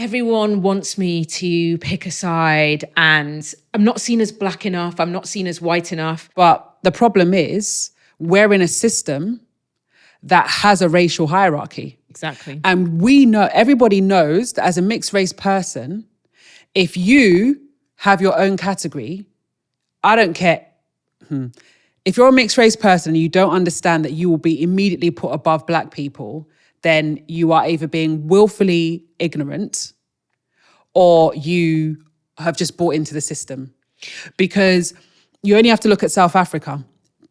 everyone wants me to pick a side, and I'm not seen as black enough. I'm not seen as white enough. But the problem is we're in a system that has a racial hierarchy. Exactly. And we know, everybody knows that as a mixed race person, if you have your own category, I don't care. If you're a mixed race person and you don't understand that you will be immediately put above black people, then you are either being willfully ignorant or you have just bought into the system. Because you only have to look at South Africa.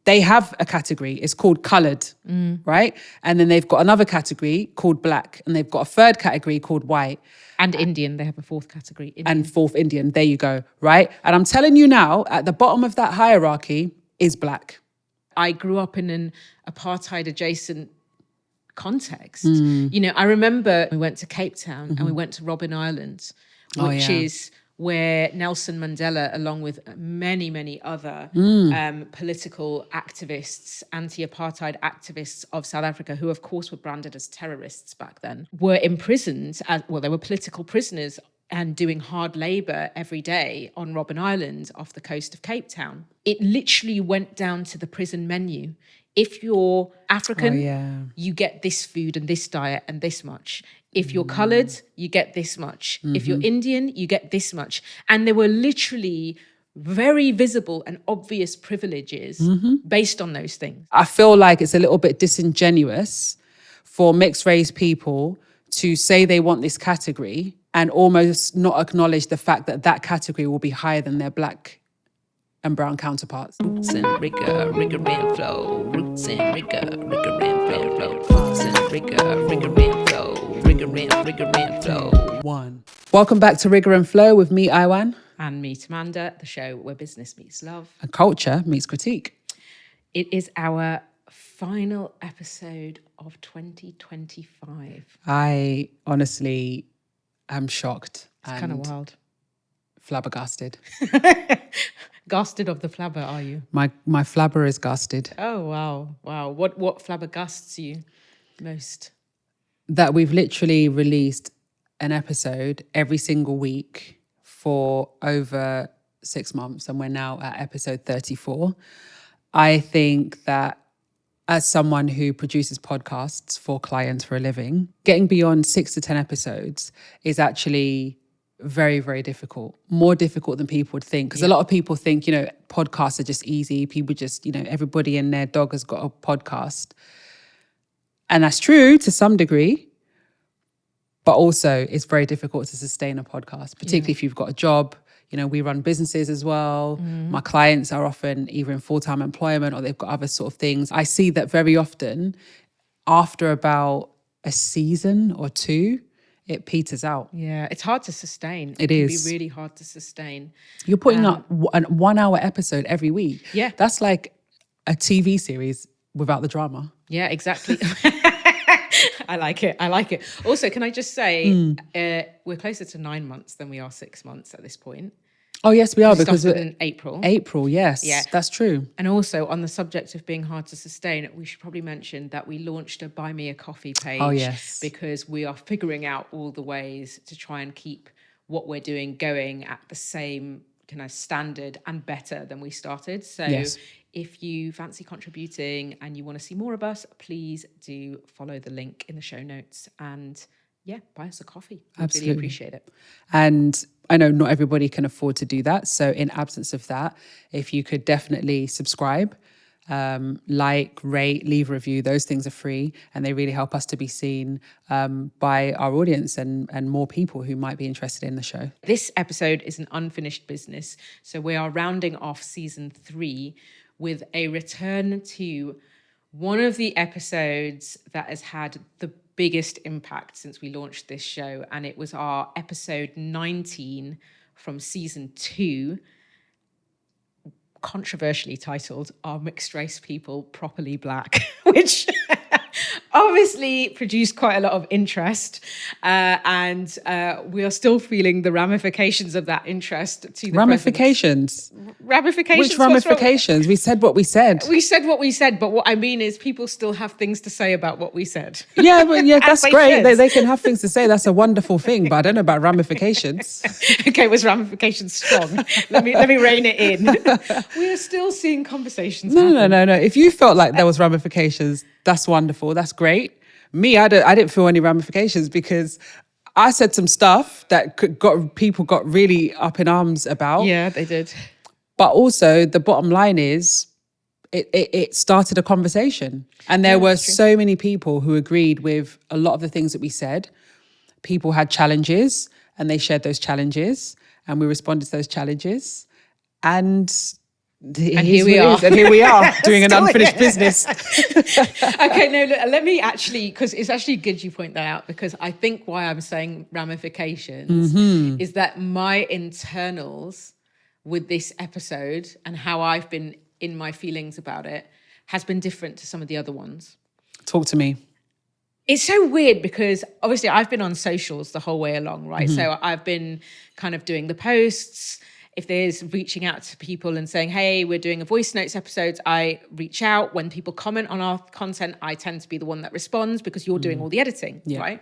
They have a category, it's called coloured, right? And then they've got another category called black, and they've got a third category called white. And Indian, they have a fourth category. Indian. And fourth Indian, there you go, right? And I'm telling you now, at the bottom of that hierarchy is black. I grew up in an apartheid adjacent context. You know, I remember we went to Cape Town and we went to Robben Island, which is where Nelson Mandela, along with many, many other political activists, anti-apartheid activists of South Africa, who of course were branded as terrorists back then, were imprisoned. They were political prisoners and doing hard labour every day on Robben Island off the coast of Cape Town. It literally went down to the prison menu. If you're African, you get this food and this diet and this much. If you're coloured, you get this much. If you're Indian, you get this much. And there were literally very visible and obvious privileges based on those things. I feel like it's a little bit disingenuous for mixed race people to say they want this category and almost not acknowledge the fact that that category will be higher than their black and brown counterparts. Roots and rigor, rigor and flow. Roots and rigor, rigor and flow. Roots and rigor, rigor and flow. Rigor and flow. One. Welcome back to Rigor and Flow with me, Iwan. And me, Tamanda, the show where business meets love. And culture meets critique. It is our final episode of 2025. I honestly am shocked. It's kind of wild. Flabbergasted. Gasted of the flabber, are you? My flabber is gasted. Oh, wow. Wow. What flabbergasts you most? That we've literally released an episode every single week for over 6 months, and we're now at episode 34. I think that as someone who produces podcasts for clients for a living, getting beyond 6 to 10 episodes is actually very, very difficult. More difficult than people would think. Because a lot of people think, podcasts are just easy. People just, everybody and their dog has got a podcast. And that's true to some degree. But also it's very difficult to sustain a podcast, particularly if you've got a job. We run businesses as well. My clients are often either in full-time employment or they've got other sort of things. I see that very often after about a season or two, it peters out. Yeah, it's hard to sustain. It is. Can be really hard to sustain. You're putting up a 1 hour episode every week. Yeah. That's like a TV series without the drama. Yeah, exactly. I like it. Also, can I just say, we're closer to 9 months than we are 6 months at this point. Oh, yes, we are. Because we're in April. April, yes. Yeah. That's true. And also, on the subject of being hard to sustain, we should probably mention that we launched a Buy Me a Coffee page. Oh, yes. Because we are figuring out all the ways to try and keep what we're doing going at the same kind of standard and better than we started. So if you fancy contributing and you want to see more of us, please do follow the link in the show notes and buy us a coffee. We really appreciate it. And I know not everybody can afford to do that. So in absence of that, if you could definitely subscribe, like, rate, leave a review, those things are free and they really help us to be seen by our audience and more people who might be interested in the show. This episode is an unfinished business. So we are rounding off season 3 with a return to one of the episodes that has had the biggest impact since we launched this show. And it was our episode 19 from season 2, controversially titled "Are Mixed Race People Properly Black?" which obviously produced quite a lot of interest, and we are still feeling the ramifications of that interest to the Ramifications? Ramifications? Which ramifications? We said what we said. We said what we said, but what I mean is people still have things to say about what we said. Yeah, but yeah, that's great. should. They can have things to say. That's a wonderful thing, but I don't know about ramifications. Okay, was ramifications strong? Let me rein it in. We are still seeing conversations happen. No. If you felt like there was ramifications, that's wonderful. That's great. Me, I didn't feel any ramifications because I said some stuff that people got really up in arms about. Yeah, they did. But also the bottom line is it started a conversation. And there were so many people who agreed with a lot of the things that we said. People had challenges and they shared those challenges and we responded to those challenges. And here we are. And here we are doing an unfinished business. Okay, no, look, let me actually, because it's actually good you point that out, because I think why I'm saying ramifications is that my internals with this episode and how I've been in my feelings about it has been different to some of the other ones. Talk to me. It's so weird because obviously I've been on socials the whole way along, right? So I've been kind of doing the posts. If there's reaching out to people and saying, hey, we're doing a voice notes episodes, I reach out. When people comment on our content, I tend to be the one that responds because you're doing all the editing, right?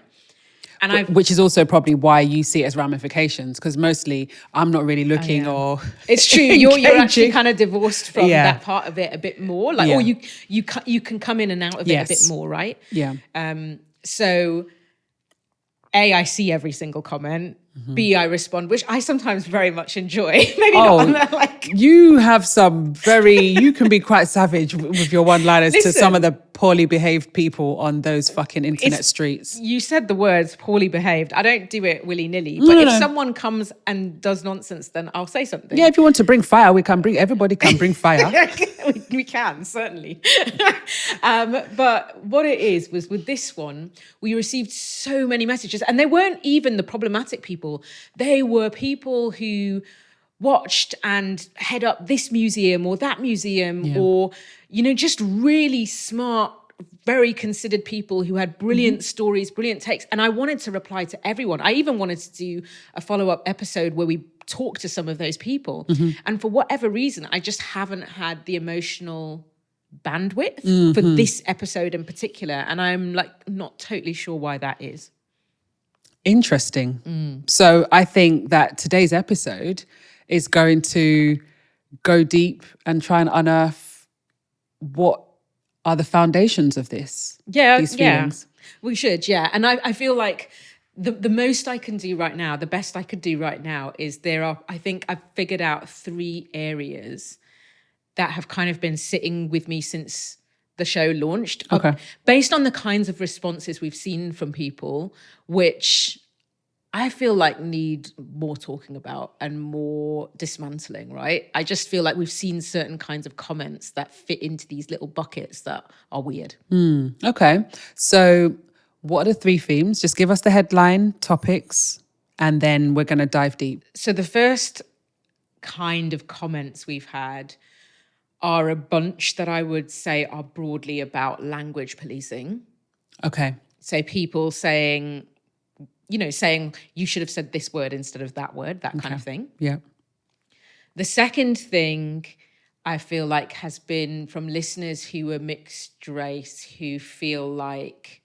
And which is also probably why you see it as ramifications, because mostly I'm not really looking or it's true. You're actually kind of divorced from that part of it a bit more, like, or you can come in and out of it a bit more, right? Yeah. So A, I see every single comment. B, I respond, which I sometimes very much enjoy. Maybe not. Like, you have some you can be quite savage with your one-liners to some of the poorly behaved people on those fucking internet streets. You said the words poorly behaved. I don't do it willy-nilly. But if someone comes and does nonsense, then I'll say something. Yeah, if you want to bring fire, everybody can bring fire. we can, certainly. But what it was with this one, we received so many messages, and they weren't even the problematic people. They were people who watched and head up this museum or that museum or, just really smart, very considered people who had brilliant stories, brilliant takes. And I wanted to reply to everyone. I even wanted to do a follow-up episode where we talk to some of those people. And for whatever reason, I just haven't had the emotional bandwidth for this episode in particular. And I'm like not totally sure why that is. Interesting. So I think that today's episode is going to go deep and try and unearth what are the foundations of these feelings. We should, And I feel like the most I can do right now, the best I could do right now is I think I've figured out 3 areas that have kind of been sitting with me since the show launched, based on the kinds of responses we've seen from people, which I feel like need more talking about and more dismantling, right? I just feel like we've seen certain kinds of comments that fit into these little buckets that are weird. Okay. So what are the 3 themes? Just give us the headline, topics, and then we're going to dive deep. So the first kind of comments we've had are a bunch that I would say are broadly about language policing. Okay. So people saying you should have said this word instead of that word, that kind of thing. Yeah. The second thing I feel like has been from listeners who are mixed race, who feel like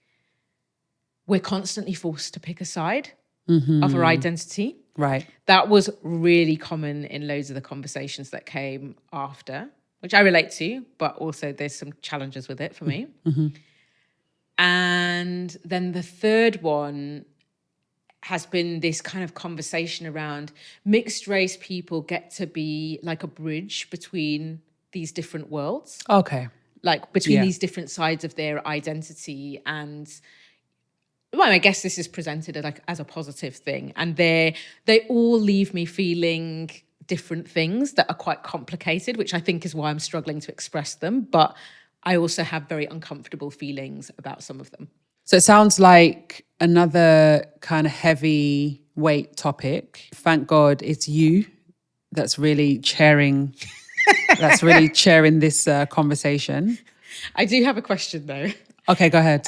we're constantly forced to pick a side of our identity. Right. That was really common in loads of the conversations that came after, which I relate to, but also there's some challenges with it for me. And then the third one has been this kind of conversation around mixed race people get to be like a bridge between these different worlds. Okay. Like between these different sides of their identity. And well, I guess this is presented as a positive thing. And they all leave me feeling different things that are quite complicated, which I think is why I'm struggling to express them. But I also have very uncomfortable feelings about some of them. So it sounds like another kind of heavyweight topic. Thank God it's you that's really chairing this conversation. I do have a question though. Okay, go ahead.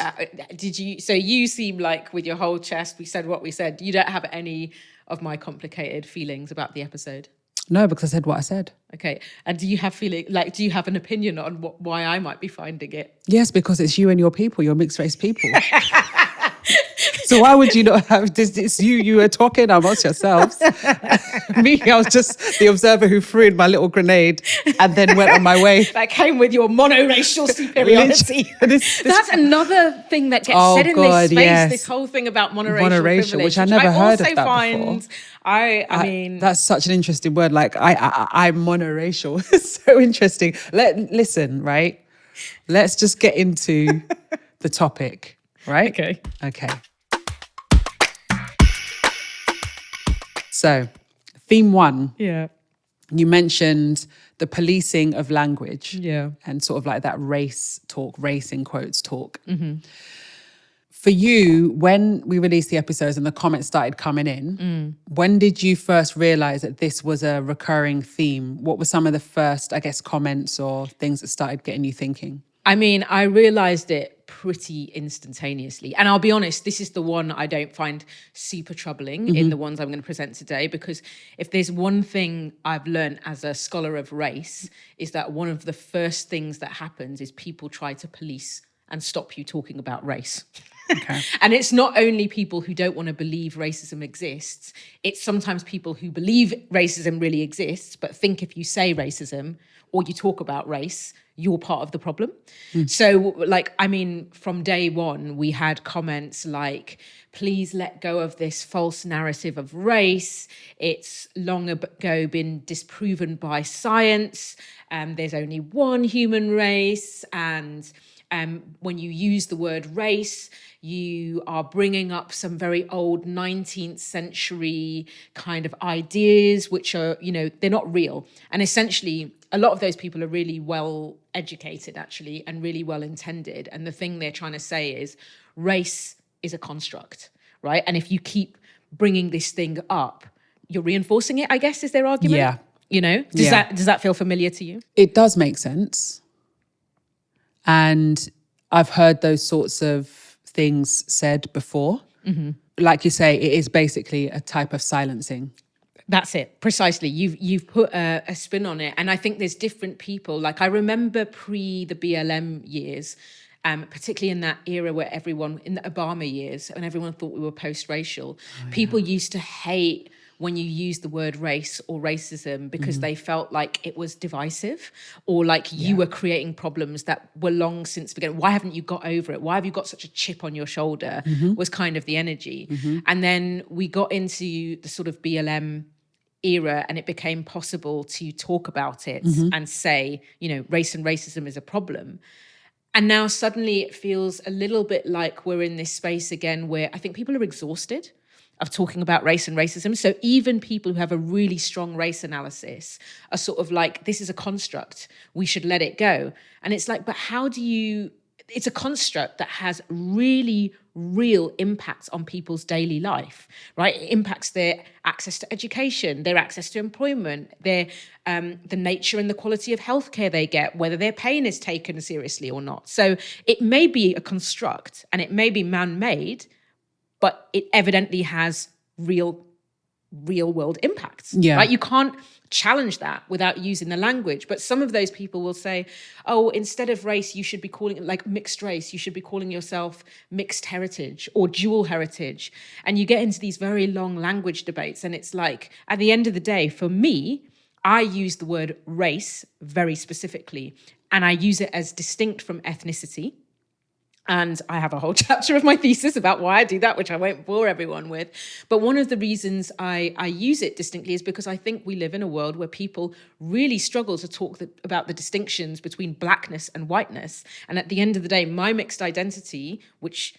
So you seem like with your whole chest, we said what we said. You don't have any of my complicated feelings about the episode. No, because I said what I said. Okay. And do you have an opinion on why I might be finding it? Yes, because it's you and your people, your mixed race people. So why would you not have this? It's you are talking amongst yourselves. Me, I was just the observer who threw in my little grenade and then went on my way. That came with your monoracial superiority. That's another thing that gets said in this space, yes. This whole thing about monoracial privilege, which I never heard of that before. I mean... That's such an interesting word. Like, I'm monoracial. It's so interesting. Listen, right? Let's just get into the topic, right? Okay. So, theme 1. Yeah. You mentioned the policing of language. Yeah. And sort of like that race in quotes talk. Mm-hmm. For you, when we released the episodes and the comments started coming in, when did you first realize that this was a recurring theme? What were some of the first, I guess, comments or things that started getting you thinking? I mean, I realized it pretty instantaneously. And I'll be honest, this is the one I don't find super troubling in the ones I'm going to present today, because if there's one thing I've learned as a scholar of race, is that one of the first things that happens is people try to police and stop you talking about race. Okay. And it's not only people who don't want to believe racism exists, it's sometimes people who believe racism really exists, but think if you say racism or you talk about race, you're part of the problem. So, from day one, we had comments like, please let go of this false narrative of race. It's long ago been disproven by science. There's only one human race. And when you use the word race, you are bringing up some very old 19th century kind of ideas, which are, they're not real. And essentially, a lot of those people are really well educated, actually, and really well intended. And the thing they're trying to say is race is a construct, right? And if you keep bringing this thing up, you're reinforcing it, I guess, is their argument. Yeah. Does that feel familiar to you? It does make sense. And I've heard those sorts of things said before. Mm-hmm. Like you say, it is basically a type of silencing. That's it, precisely. You've put a spin on it. And I think there's different people. Like I remember pre the BLM years, particularly in that era where everyone, in the Obama years, when everyone thought we were post-racial, people used to hate when you use the word race or racism because they felt like it was divisive or like you were creating problems that were long since forgotten. Why haven't you got over it? Why have you got such a chip on your shoulder? Was kind of the energy. And then we got into the sort of BLM era and it became possible to talk about it and say, race and racism is a problem. And now suddenly it feels a little bit like we're in this space again where I think people are exhausted of talking about race and racism. So even people who have a really strong race analysis are sort of like, this is a construct, we should let it go. And it's like, but it's a construct that has really real impacts on people's daily life, right? It impacts their access to education, their access to employment, their the nature and the quality of healthcare they get, whether their pain is taken seriously or not. So it may be a construct and it may be man-made, but it evidently has real world impacts. Yeah. Right? You can't challenge that without using the language. But some of those people will say, oh, instead of race, you should be calling it like mixed race. You should be calling yourself mixed heritage or dual heritage. And you get into these very long language debates. And it's like, at the end of the day, for me, I use the word race very specifically. And I use it as distinct from ethnicity. And I have a whole chapter of my thesis about why I do that, which I won't bore everyone with. But one of the reasons I use it distinctly is because I think we live in a world where people really struggle to talk about the distinctions between blackness and whiteness. And at the end of the day, my mixed identity, which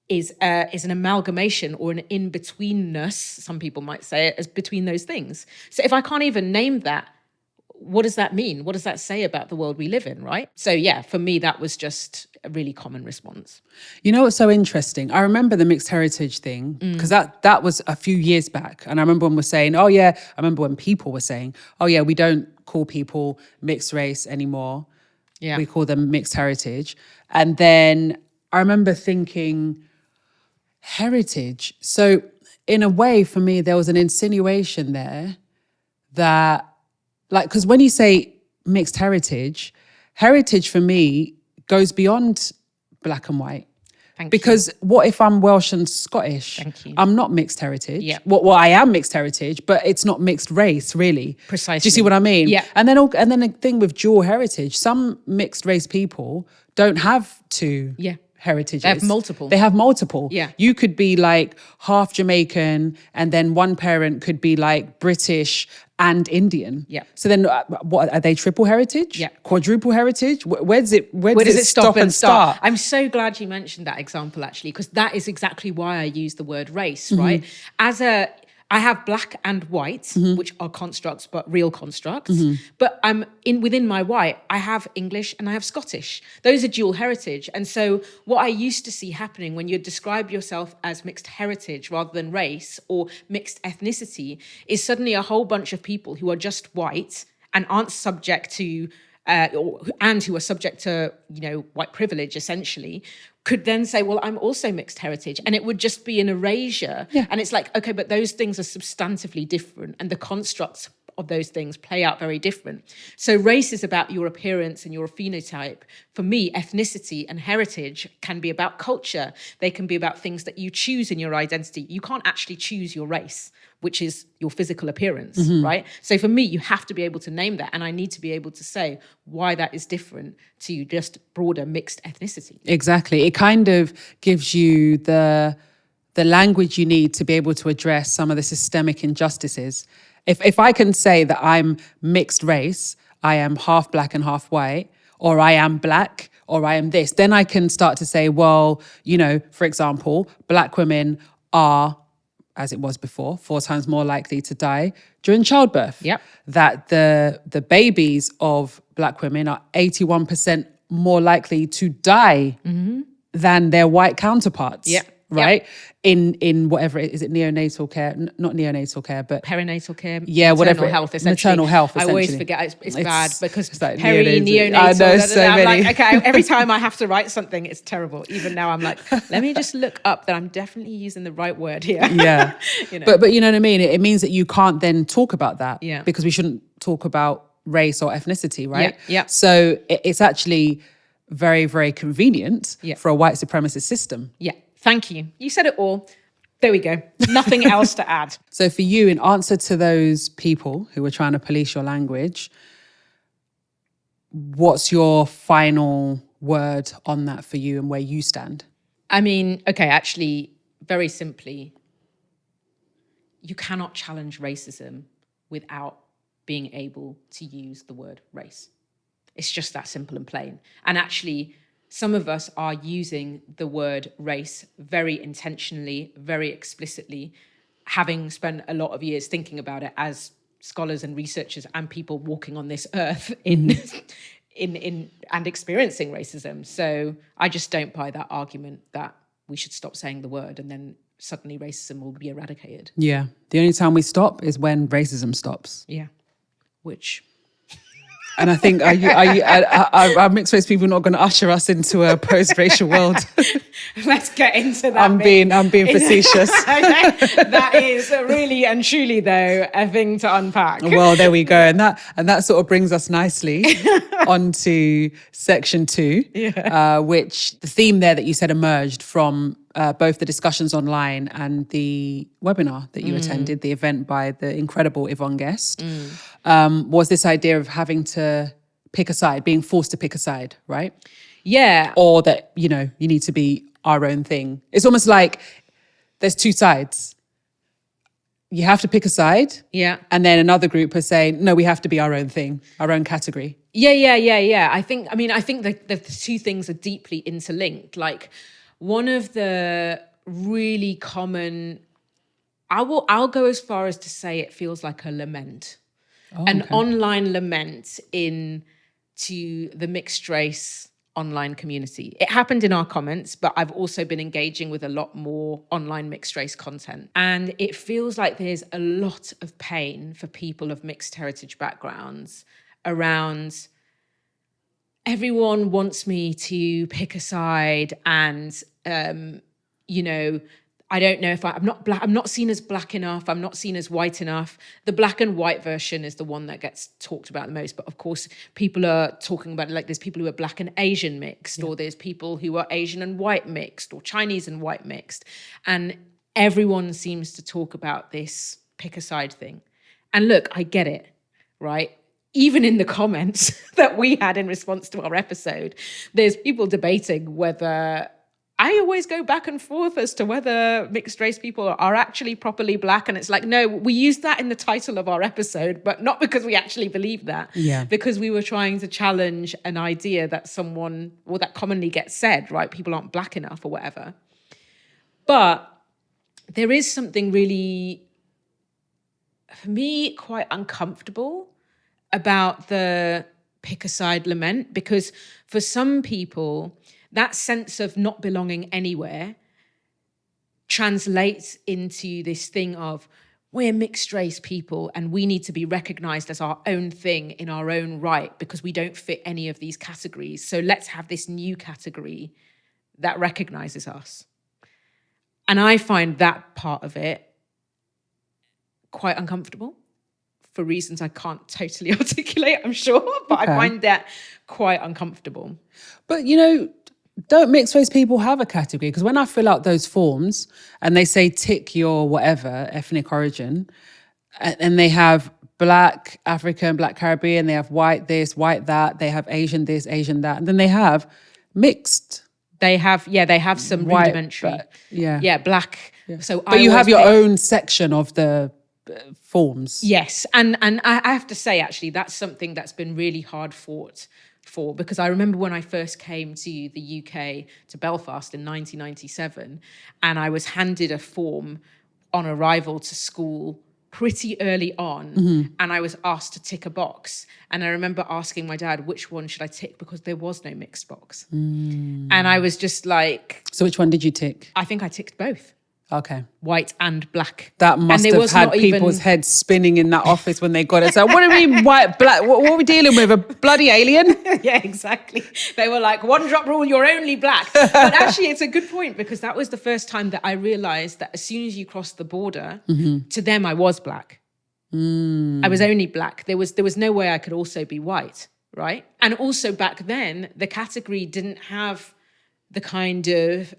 is an amalgamation or an in-betweenness, some people might say it, as between those things. So if I can't even name that, what does that mean? What does that say about the world we live in, right? So yeah, for me, that was just a really common response. You know what's so interesting? I remember the mixed heritage thing, because that was a few years back. And I remember when we're saying, I remember when people were saying, we don't call people mixed race anymore. Yeah. We call them mixed heritage. And then I remember thinking, heritage. So in a way, for me, there was an insinuation there that, like, because when you say mixed heritage, heritage for me goes beyond black and white. Because what if I'm Welsh and Scottish? Thank you. I'm not mixed heritage. Yeah. Well, I am mixed heritage, but it's not mixed race, really. Precisely. Do you see what I mean? Yeah. And then the thing with dual heritage, some mixed race people don't have two heritages. They have multiple. They have multiple. Yeah. You could be like half Jamaican, and then one parent could be like British and Indian. Yeah. So then, what are they? Triple heritage? Yeah. Quadruple heritage? Where does it stop and start? I'm so glad you mentioned that example, actually, because that is exactly why I use the word race, right? I have black and white, which are constructs, but real constructs. But within my white, I have English and I have Scottish. Those are dual heritage. And so what I used to see happening when you describe yourself as mixed heritage rather than race or mixed ethnicity is suddenly a whole bunch of people who are just white and aren't subject to and who are subject to, white privilege, essentially, could then say, well, I'm also mixed heritage. And it would just be an erasure. Yeah. And it's like, okay, but those things are substantively different. And the constructs of those things play out very different. So race is about your appearance and your phenotype. For me, ethnicity and heritage can be about culture. They can be about things that you choose in your identity. You can't actually choose your race, which is your physical appearance, right? So for me, you have to be able to name that. And I need to be able to say why that is different to just broader mixed ethnicity. Exactly. It kind of gives you the language you need to be able to address some of the systemic injustices. If I can say that I'm mixed race, I am half black and half white, or I am black, or I am this, then I can start to say, well, for example, black women are, as it was before, 4 times more likely to die during childbirth. Yep. That the babies of black women are 81% more likely to die than their white counterparts. Yeah. Right? Yep. In whatever, is it neonatal care? Not neonatal care, but perinatal care. Yeah, whatever. Health, essentially. Maternal health, essentially. I always forget it's bad because it's like neonatal. I know so many. I'm like, okay, every time I have to write something, it's terrible. Even now I'm like, let me just look up that I'm definitely using the right word here. Yeah. But you know what I mean? It means that you can't then talk about that. Yeah. Because we shouldn't talk about race or ethnicity, right? Yeah. So it's actually very, very convenient for a white supremacist system. Yeah. Thank you. You said it all. There we go. Nothing else to add. So for you, in answer to those people who were trying to police your language, what's your final word on that for you and where you stand? I mean, okay, actually, very simply, you cannot challenge racism without being able to use the word race. It's just that simple and plain. And actually, some of us are using the word race very intentionally, very explicitly, having spent a lot of years thinking about it as scholars and researchers and people walking on this earth in and experiencing racism. So I just don't buy that argument that we should stop saying the word and then suddenly racism will be eradicated. Yeah. The only time we stop is when racism stops. Yeah. Which... And I think are mixed race people not going to usher us into a post-racial world? Let's get into that. I'm being facetious. That is really and truly, though, a thing to unpack. Well, there we go, and that sort of brings us nicely onto section 2, which the theme there that you said emerged from both the discussions online and the webinar that you attended, the event by the incredible Yvonne Guest, was this idea of having to pick a side, being forced to pick a side, right? Yeah. Or that, you need to be our own thing. It's almost like there's 2 sides. You have to pick a side. Yeah. And then another group are saying, no, we have to be our own thing, our own category. Yeah. I think that the 2 things are deeply interlinked. Like, one of the really common, I'll go as far as to say it feels like a lament, an online lament into the mixed race online community. It happened in our comments, but I've also been engaging with a lot more online mixed race content. And it feels like there's a lot of pain for people of mixed heritage backgrounds around everyone wants me to pick a side and, you know, I don't know if I'm not black. I'm not seen as black enough. I'm not seen as white enough. The black and white version is the one that gets talked about the most. But of course, people are talking about it like there's people who are black and Asian mixed, or there's people who are Asian and white mixed, or Chinese and white mixed. And everyone seems to talk about this pick a side thing. And look, I get it, right? Even in the comments that we had in response to our episode, there's people debating whether... I always go back and forth as to whether mixed race people are actually properly black. And it's like, no, we used that in the title of our episode, but not because we actually believe that. Yeah. Because we were trying to challenge an idea that someone, or that commonly gets said, right? People aren't black enough or whatever. But there is something really, for me, quite uncomfortable about the pick a side lament, because for some people, that sense of not belonging anywhere translates into this thing of, we're mixed race people and we need to be recognized as our own thing in our own right because we don't fit any of these categories. So let's have this new category that recognizes us. And I find that part of it quite uncomfortable for reasons I can't totally articulate, I'm sure, but okay. I find that quite uncomfortable. But, you know, don't mixed race people have a category? Because when I fill out those forms and they say tick your whatever, ethnic origin, and they have black, African, black Caribbean, they have white this, white that, they have Asian this, Asian that, and then they have mixed. They have some white, rudimentary. Black. Yeah. So, but you have your own section of the forms. Yes, and I have to say, actually, that's something that's been really hard fought for, because I remember when I first came to the UK, to Belfast in 1997, and I was handed a form on arrival to school pretty early on, and I was asked to tick a box. And I remember asking my dad, which one should I tick? Because there was no mixed box. And I was just like... So which one did you tick? I think I ticked both. Okay. White and black. That must have had people's heads spinning in that office when they got it. So what do you mean white, black? What are we dealing with? A bloody alien? Yeah, exactly. They were like, one drop rule, you're only black. But actually, it's a good point, because that was the first time that I realized that as soon as you crossed the border, to them, I was black. I was only black. There was no way I could also be white, right? And also back then, the category didn't have the kind of...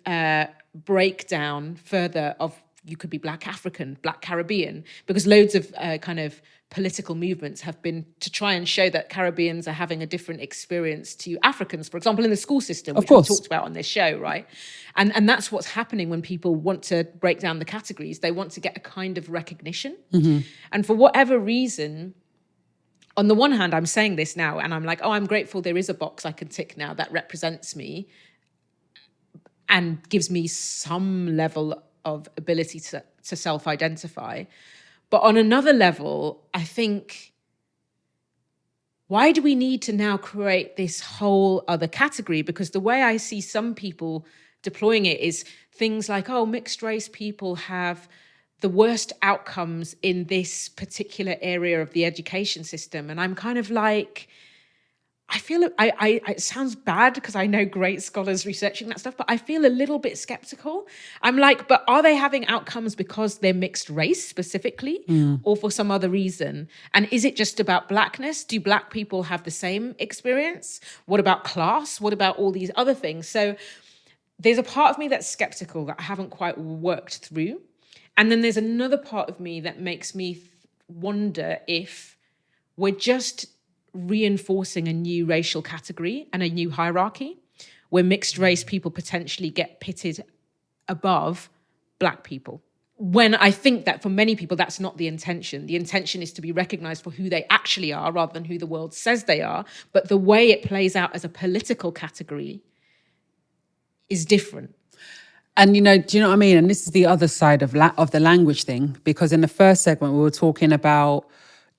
breakdown further of you could be black African, black Caribbean, because loads of kind of political movements have been to try and show that Caribbeans are having a different experience to Africans, for example, in the school system, which we talked about on this show, right? And that's what's happening when people want to break down the categories. They want to get a kind of recognition. And for whatever reason, on the one hand, I'm saying this now and I'm like, oh, I'm grateful there is a box I can tick now that represents me and gives me some level of ability to self-identify. But on another level, I think, why do we need to now create this whole other category? Because the way I see some people deploying it is things like, oh, mixed race people have the worst outcomes in this particular area of the education system. And I'm kind of like... I feel it sounds bad because I know great scholars researching that stuff, but I feel a little bit skeptical. I'm like, but are they having outcomes because they're mixed race specifically or for some other reason? And is it just about blackness? Do black people have the same experience? What about class? What about all these other things? So there's a part of me that's skeptical that I haven't quite worked through. And then there's another part of me that makes me wonder if we're just reinforcing a new racial category and a new hierarchy where mixed race people potentially get pitted above black people. When I think that for many people, that's not the intention. The intention is to be recognized for who they actually are rather than who the world says they are. But the way it plays out as a political category is different. And, you know, do you know what I mean? And this is the other side of the language thing, because in the first segment, we were talking about,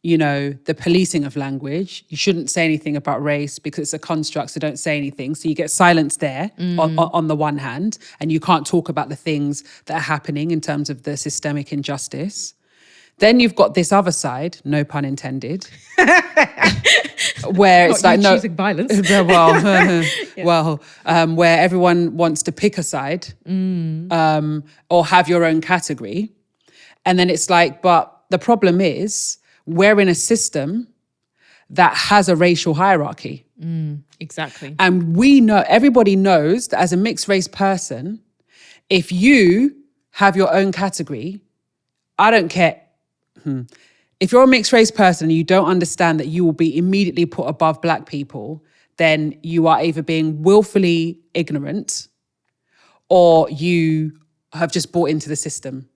you know, the policing of language. You shouldn't say anything about race because it's a construct, so don't say anything. So you get silence there on the one hand, and you can't talk about the things that are happening in terms of the systemic injustice. Then you've got this other side, no pun intended, where it's like choosing violence. Where everyone wants to pick a side, or have your own category, and then it's like, but the problem is we're in a system that has a racial hierarchy. Exactly. And everybody knows that as a mixed race person, if you have your own category, I don't care. If you're a mixed race person and you don't understand that you will be immediately put above black people, then you are either being willfully ignorant or you have just bought into the system.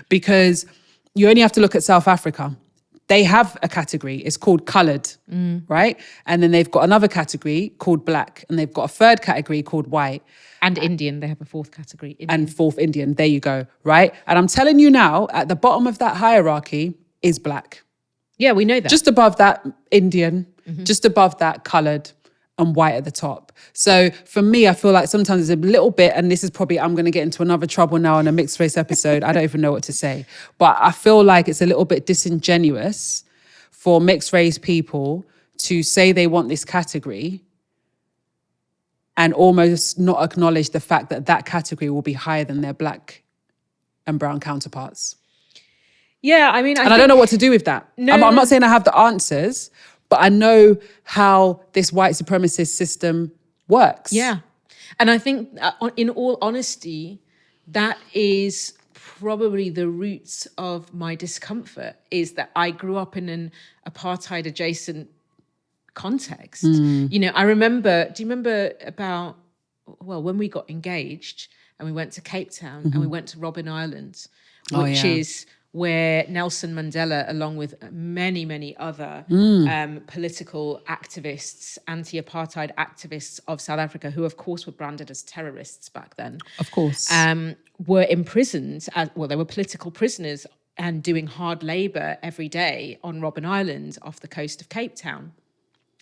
Because you only have to look at South Africa. They have a category, it's called coloured, right? And then they've got another category called black, and they've got a third category called white. And Indian, they have a fourth category. Indian. And fourth Indian, there you go, right? And I'm telling you now, at the bottom of that hierarchy is black. Yeah, we know that. Just above that, Indian, just above that, coloured, and white at the top. So for me, I feel like sometimes it's a little bit, and this is probably, I'm going to get into another trouble now on a mixed race episode. I don't even know what to say. But I feel like it's a little bit disingenuous for mixed race people to say they want this category and almost not acknowledge the fact that that category will be higher than their black and brown counterparts. Yeah, I mean... I don't know what to do with that. I'm not saying I have the answers, but I know how this white supremacist system works. Yeah. And I think, in all honesty, that is probably the roots of my discomfort, is that I grew up in an apartheid-adjacent context. You know, I remember, do you remember when we got engaged and we went to Cape Town and we went to Robben Island, which is where Nelson Mandela, along with many, many other political activists, anti-apartheid activists of South Africa, who of course were branded as terrorists back then, of course, were imprisoned. They were political prisoners and doing hard labour every day on Robben Island off the coast of Cape Town,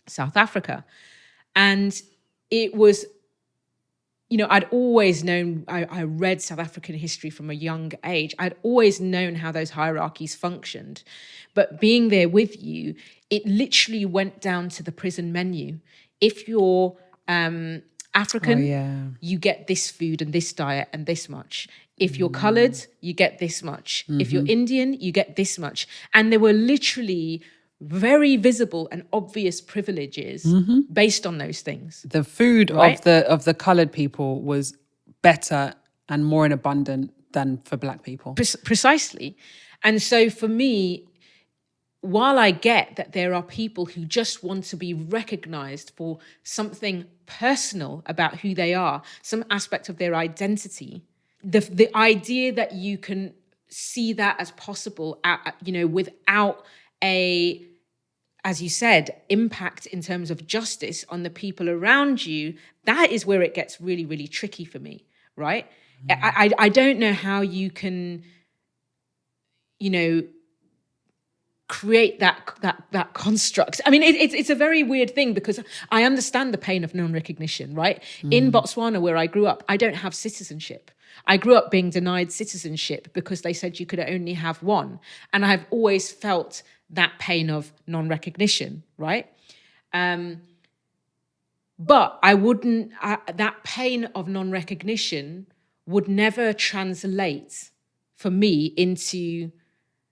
South Africa. And it was, you know, I'd always known, I read South African history from a young age. I'd always known how those hierarchies functioned. But being there with you, it literally went down to the prison menu. If you're African, you get this food and this diet and this much. If you're coloured, you get this much. If you're Indian, you get this much. And there were literally very visible and obvious privileges based on those things. The food of the coloured people was better and more in abundant than for black people. Precisely. And so for me, while I get that there are people who just want to be recognised for something personal about who they are, some aspect of their identity, the idea that you can see that as possible, you know, without a, as you said, impact in terms of justice on the people around you, that is where it gets really, really tricky for me, right? I don't know how you can, you know, create that construct. I mean, it's a very weird thing, because I understand the pain of non-recognition, right? In Botswana, where I grew up, I don't have citizenship. I grew up being denied citizenship because they said you could only have one. And I've always felt that pain of non-recognition, right? But I wouldn't, that pain of non-recognition would never translate for me into,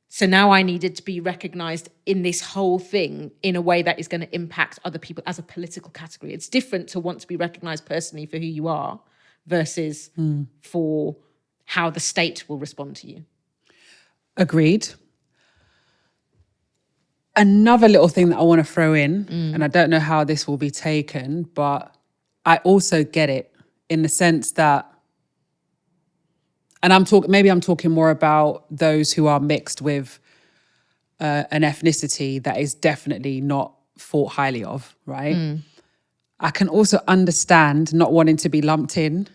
so now I needed to be recognized in this whole thing in a way that is going to impact other people as a political category. It's different to want to be recognized personally for who you are versus for how the state will respond to you. Agreed. Another little thing that I want to throw in, and I don't know how this will be taken, but I also get it in the sense that, and I'm talking more about those who are mixed with an ethnicity that is definitely not thought highly of, right? I can also understand not wanting to be lumped in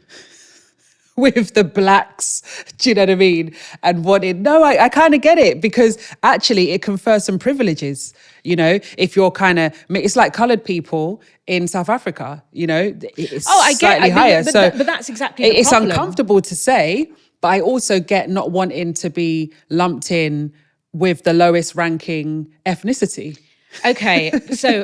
with the blacks, do you know what I mean? And I kind of get it, because actually it confers some privileges, you know, if you're it's like coloured people in South Africa, you know, it's slightly higher. But that's exactly the it's problem. Uncomfortable to say, but I also get not wanting to be lumped in with the lowest ranking ethnicity. Okay, so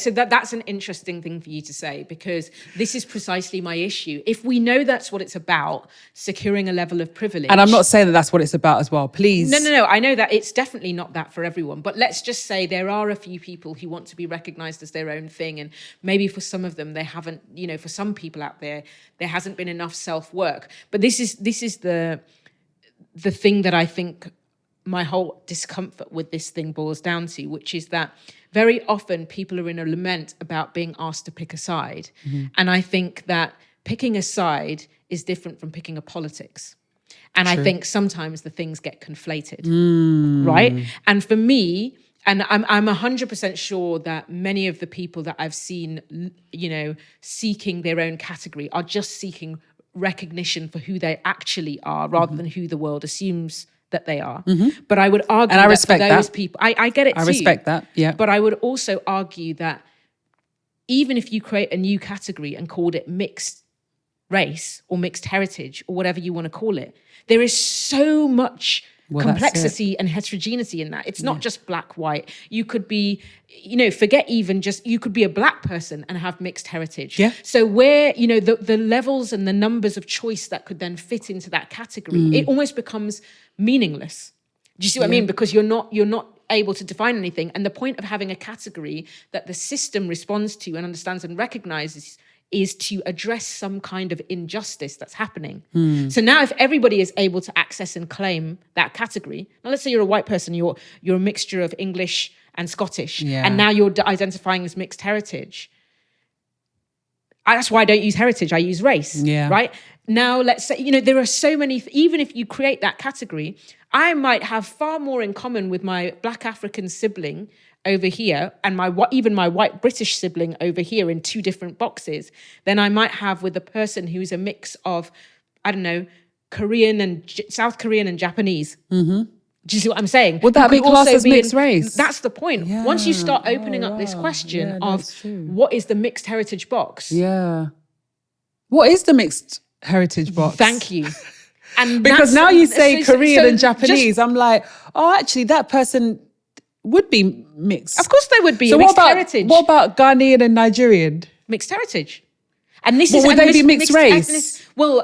that's an interesting thing for you to say, because this is precisely my issue. If we know that's what it's about, securing a level of privilege. And I'm not saying that that's what it's about as well, please. No. I know that it's definitely not that for everyone. But let's just say there are a few people who want to be recognized as their own thing. And maybe for some of them, they haven't, for some people out there, there hasn't been enough self-work. But this is the thing that I think my whole discomfort with this thing boils down to, which is that very often people are in a lament about being asked to pick a side. Mm-hmm. And I think that picking a side is different from picking a politics. And True. I think sometimes the things get conflated, right? And for me, and I'm 100% sure that many of the people that I've seen, seeking their own category are just seeking recognition for who they actually are rather than who the world assumes that they are. Mm-hmm. But I would argue and I that respect for those that. people, I get it too. I respect that, yeah. But I would also argue that even if you create a new category and called it mixed race or mixed heritage or whatever you want to call it, there is so much complexity and heterogeneity in that. It's not just black, white. You could be, forget even just, you could be a black person and have mixed heritage. Yeah. So where, the levels and the numbers of choice that could then fit into that category, it almost becomes meaningless. Do you see what I mean? Because you're not able to define anything. And the point of having a category that the system responds to and understands and recognizes is to address some kind of injustice that's happening. So now if everybody is able to access and claim that category, now let's say you're a white person, you're a mixture of English and Scottish, and now you're identifying as mixed heritage. That's why I don't use heritage, I use race, right? Now let's say, there are so many, even if you create that category, I might have far more in common with my black African sibling over here and even my white British sibling over here in two different boxes than I might have with a person who's a mix of, I don't know, Korean and South Korean and Japanese. Mm-hmm. Do you see what I'm saying? Would that be classed as mixed race? That's the point. Yeah. Once you start opening up this question of what is the mixed heritage box? Yeah. What is the mixed heritage box? Thank you. And because now you say Korean and Japanese, I'm like, oh, actually that person would be mixed. Of course they would be. So mixed heritage. What about Ghanaian and Nigerian? Mixed heritage. And this would they be mixed race?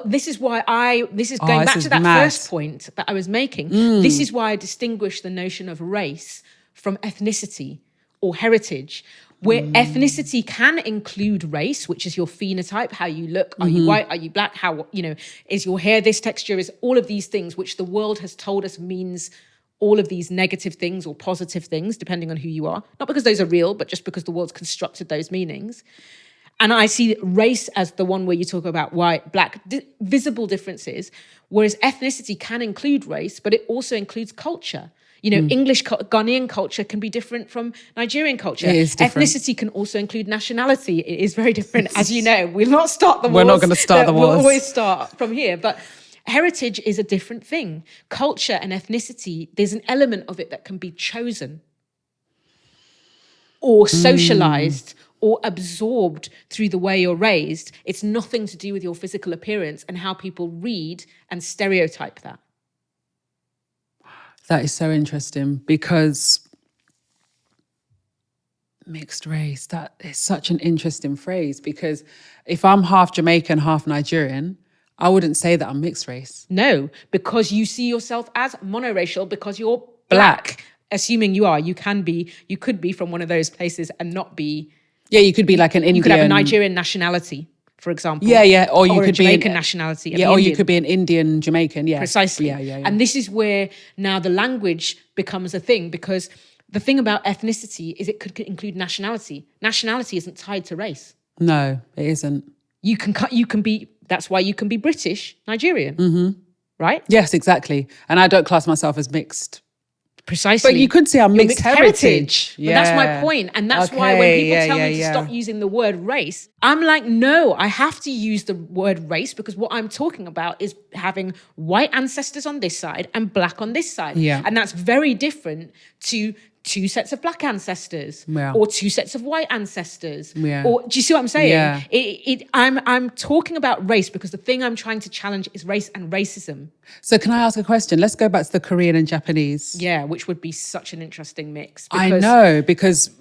This is why going back to that first point that I was making. This is why I distinguish the notion of race from ethnicity or heritage, where ethnicity can include race, which is your phenotype, how you look, are you white, are you black, how, is your hair this texture, is all of these things, which the world has told us means all of these negative things or positive things, depending on who you are. Not because those are real, but just because the world's constructed those meanings. And I see race as the one where you talk about white, black, visible differences, whereas ethnicity can include race, but it also includes culture. English, Ghanaian culture can be different from Nigerian culture. It is different. Ethnicity can also include nationality. It is very different. As you know, we'll not start the wars. We're not going to start the wars. We'll always start from here. But heritage is a different thing. Culture and ethnicity, there's an element of it that can be chosen or socialized or absorbed through the way you're raised. It's nothing to do with your physical appearance and how people read and stereotype that. That is so interesting because mixed race, that is such an interesting phrase, because if I'm half Jamaican, half Nigerian, I wouldn't say that I'm mixed race. No, because you see yourself as monoracial because you're black. Assuming you are, you could be from one of those places and not be. Yeah, you could be like an Indian. You could have a Nigerian nationality, for example. Yeah. Or you could a Jamaican nationality. Yeah, or you could be an Indian Jamaican. Yeah, precisely. Yeah. And this is where now the language becomes a thing, because the thing about ethnicity is it could include nationality. Nationality isn't tied to race. No, it isn't. You can be. That's why you can be British, Nigerian, right? Yes, exactly. And I don't class myself as mixed. Precisely. But you could say I'm mixed heritage. Yeah. But that's my point. And that's why when people tell me to stop using the word race, I'm like, no, I have to use the word race because what I'm talking about is having white ancestors on this side and black on this side. Yeah. And that's very different to two sets of black ancestors or two sets of white ancestors. Or do you see what I'm saying? Yeah. I'm talking about race because the thing I'm trying to challenge is race and racism. So can I ask a question? Let's go back to the Korean and Japanese. Yeah, which would be such an interesting mix. I know, because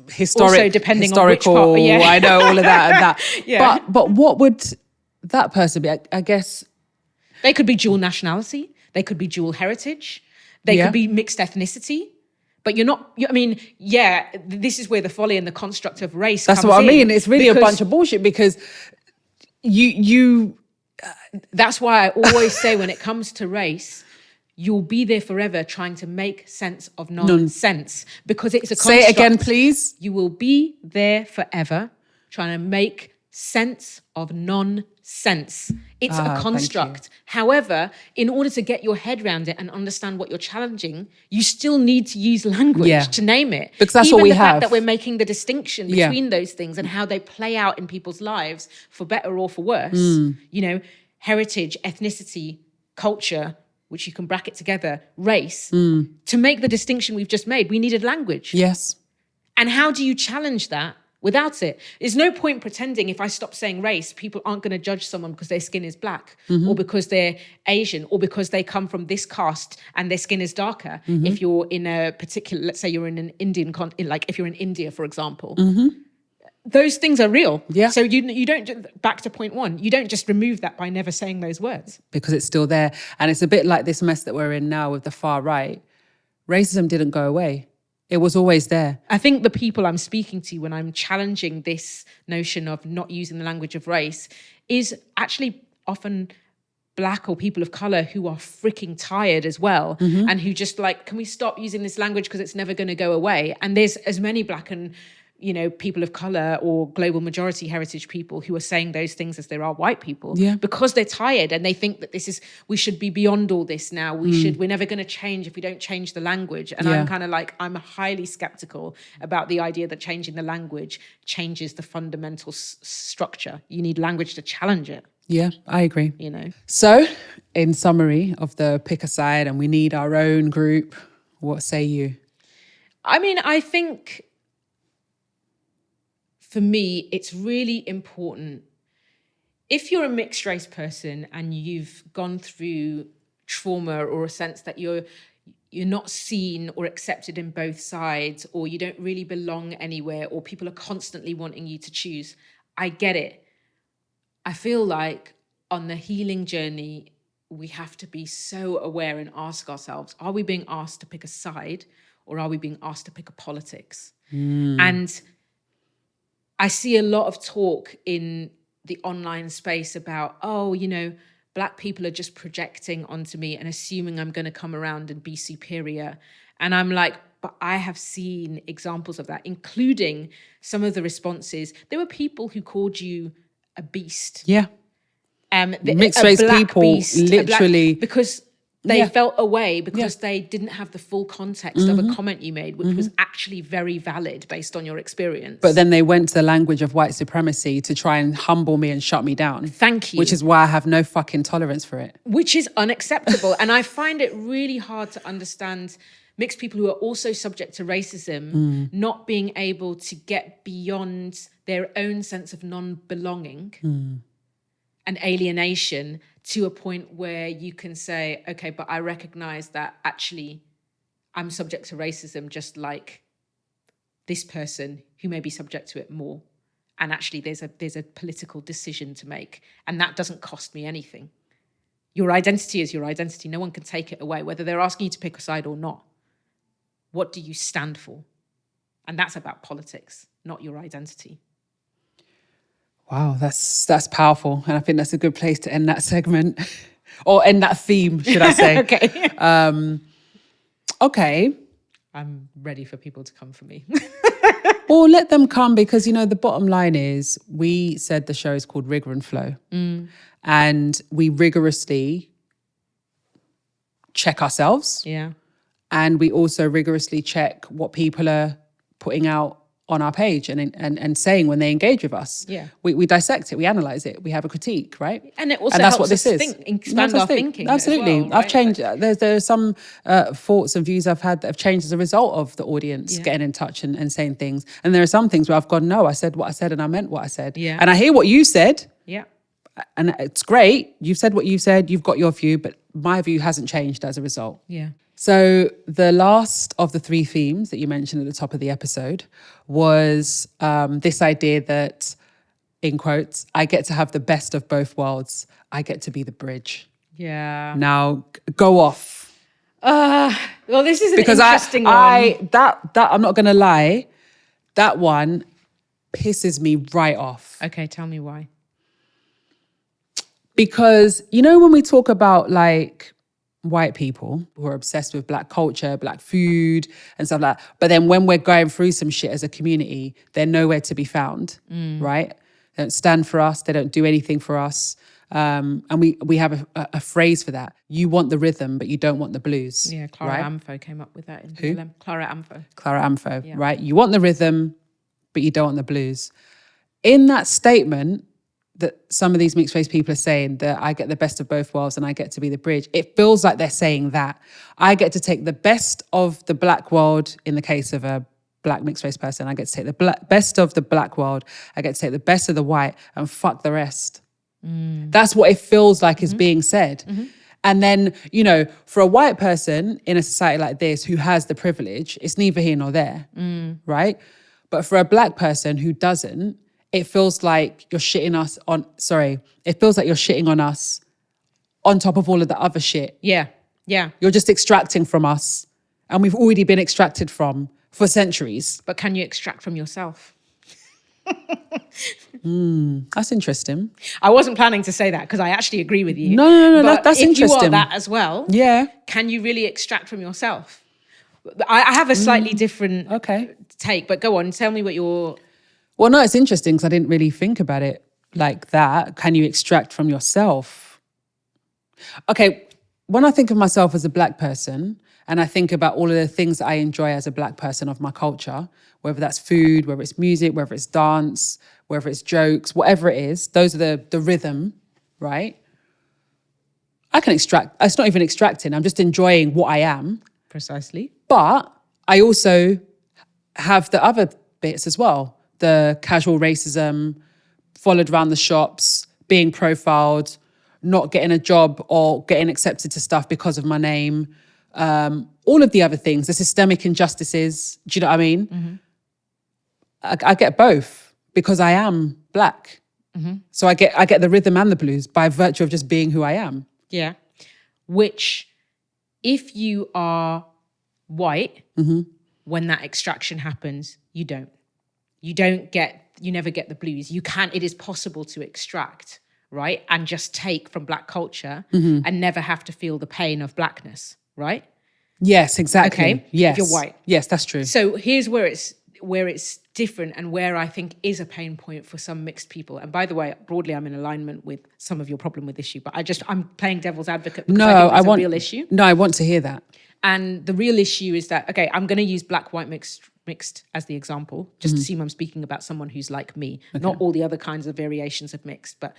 also depending historical, on which part, I know all of that and that. Yeah. But what would that person be? I guess they could be dual nationality. They could be dual heritage. They could be mixed ethnicity. But you're not, I mean, this is where the folly and the construct of race That's comes what I in, mean. It's really a bunch of bullshit because you that's why I always say when it comes to race, you'll be there forever trying to make sense of nonsense because it's a construct. Say it again, please. You will be there forever trying to make sense of nonsense. It's a construct. However, in order to get your head around it and understand what you're challenging, you still need to use language to name it. Because that's Even what we the have. fact that we're making the distinction between those things and how they play out in people's lives, for better or for worse. You know, heritage, ethnicity, culture, which you can bracket together, race. To make the distinction we've just made, we needed language. Yes. And how do you challenge that without it? There's no point pretending if I stop saying race, people aren't going to judge someone because their skin is black or because they're Asian or because they come from this caste and their skin is darker. If you're in a particular, let's say you're in an Indian, like if you're in India, for example, those things are real. Yeah. So you don't, back to point one, you don't just remove that by never saying those words. Because it's still there. And it's a bit like this mess that we're in now with the far right. Racism didn't go away. It was always there. I think the people I'm speaking to when I'm challenging this notion of not using the language of race is actually often black or people of color who are freaking tired as well and who just like, can we stop using this language because it's never going to go away? And there's as many black and people of color or global majority heritage people who are saying those things as there are white people because they're tired and they think that we should be beyond all this now. We're never going to change if we don't change the language. And I'm kind of like, I'm highly skeptical about the idea that changing the language changes the fundamental structure. You need language to challenge it. Yeah, I agree. So in summary of the pick a side and we need our own group, what say you? I mean, I think for me, it's really important. If you're a mixed race person and you've gone through trauma or a sense that you're not seen or accepted in both sides, or you don't really belong anywhere, or people are constantly wanting you to choose, I get it. I feel like on the healing journey, we have to be so aware and ask ourselves, are we being asked to pick a side or are we being asked to pick a politics? And I see a lot of talk in the online space about, black people are just projecting onto me and assuming I'm going to come around and be superior. And I'm like, but I have seen examples of that, including some of the responses. There were people who called you a beast. Yeah. Mixed race people, literally. Because they felt away because they didn't have the full context of a comment you made, which was actually very valid based on your experience. But then they went to the language of white supremacy to try and humble me and shut me down. Thank you. Which is why I have no fucking tolerance for it. Which is unacceptable. And I find it really hard to understand mixed people who are also subject to racism not being able to get beyond their own sense of non-belonging and alienation to a point where you can say, okay, but I recognize that actually I'm subject to racism just like this person who may be subject to it more. And actually there's a political decision to make, and that doesn't cost me anything. Your identity is your identity. No one can take it away, whether they're asking you to pick a side or not. What do you stand for? And that's about politics, not your identity. Wow, that's powerful. And I think that's a good place to end that segment. Or end that theme, should I say. Okay. Okay. I'm ready for people to come for me. Or let them come, because, the bottom line is we said the show is called Rigor and Flow. And we rigorously check ourselves. Yeah. And we also rigorously check what people are putting out on our page and saying when they engage with us. Yeah. We dissect it, we analyze it, we have a critique, right? And it also that's helps what this us is. think, expand our thinking. Absolutely. As well, I've right? changed. There's some thoughts and views I've had that have changed as a result of the audience getting in touch and saying things. And there are some things where I've gone, no, I said what I said and I meant what I said. Yeah. And I hear what you said. Yeah. And it's great. You've said what you've said. You've got your view, but my view hasn't changed as a result. Yeah. So the last of the 3 themes that you mentioned at the top of the episode was this idea that, in quotes, I get to have the best of both worlds. I get to be the bridge. Yeah. Now, go off. Well, this is an interesting one. I'm not going to lie, that one pisses me right off. Okay, tell me why. Because, you know, when we talk about like white people who are obsessed with black culture, black food and stuff like that, but then when we're going through some shit as a community, they're nowhere to be found, right? They don't stand for us. They don't do anything for us. And we have a phrase for that. You want the rhythm, but you don't want the blues. Yeah, Clara right? Amfo came up with that. Clara Amfo. Clara Amfo, right? You want the rhythm, but you don't want the blues. In that statement, that some of these mixed race people are saying that I get the best of both worlds and I get to be the bridge. It feels like they're saying that. I get to take the best of the black world in the case of a black mixed race person. I get to take the best of the black world. I get to take the best of the white and fuck the rest. That's what it feels like is being said. And then, you know, for a white person in a society like this who has the privilege, it's neither here nor there, right? But for a black person who doesn't, it feels like you're shitting on us on top of all of the other shit. Yeah, yeah. You're just extracting from us, and we've already been extracted from for centuries. But can you extract from yourself? That's interesting. I wasn't planning to say that because I actually agree with you. No, But that's if interesting. you are that as well, can you really extract from yourself? I have a slightly different take, but go on, tell me what your... Well, no, it's interesting because I didn't really think about it like that. Can you extract from yourself? Okay, when I think of myself as a black person and I think about all of the things that I enjoy as a black person of my culture, whether that's food, whether it's music, whether it's dance, whether it's jokes, whatever it is, those are the rhythm, right? I can extract, it's not even extracting, I'm just enjoying what I am. Precisely. But I also have the other bits as well. The casual racism, followed around the shops, being profiled, not getting a job or getting accepted to stuff because of my name. All of the other things, the systemic injustices, do you know what I mean? I get both because I am black. So I get the rhythm and the blues by virtue of just being who I am. Yeah. Which, if you are white, when that extraction happens, you don't. You never get the blues. It is possible to extract, right? And just take from black culture and never have to feel the pain of blackness, right? Yes, exactly. Okay. Yes. If you're white. Yes, that's true. So here's where it's different and where I think is a pain point for some mixed people. And by the way, broadly, I'm in alignment with some of your problem with this issue, but I'm playing devil's advocate because I think it's a real issue. No, I want to hear that. And the real issue is that, okay, I'm going to use black-white mixed as the example, just to see I'm speaking about someone who's like me, not all the other kinds of variations of mixed, but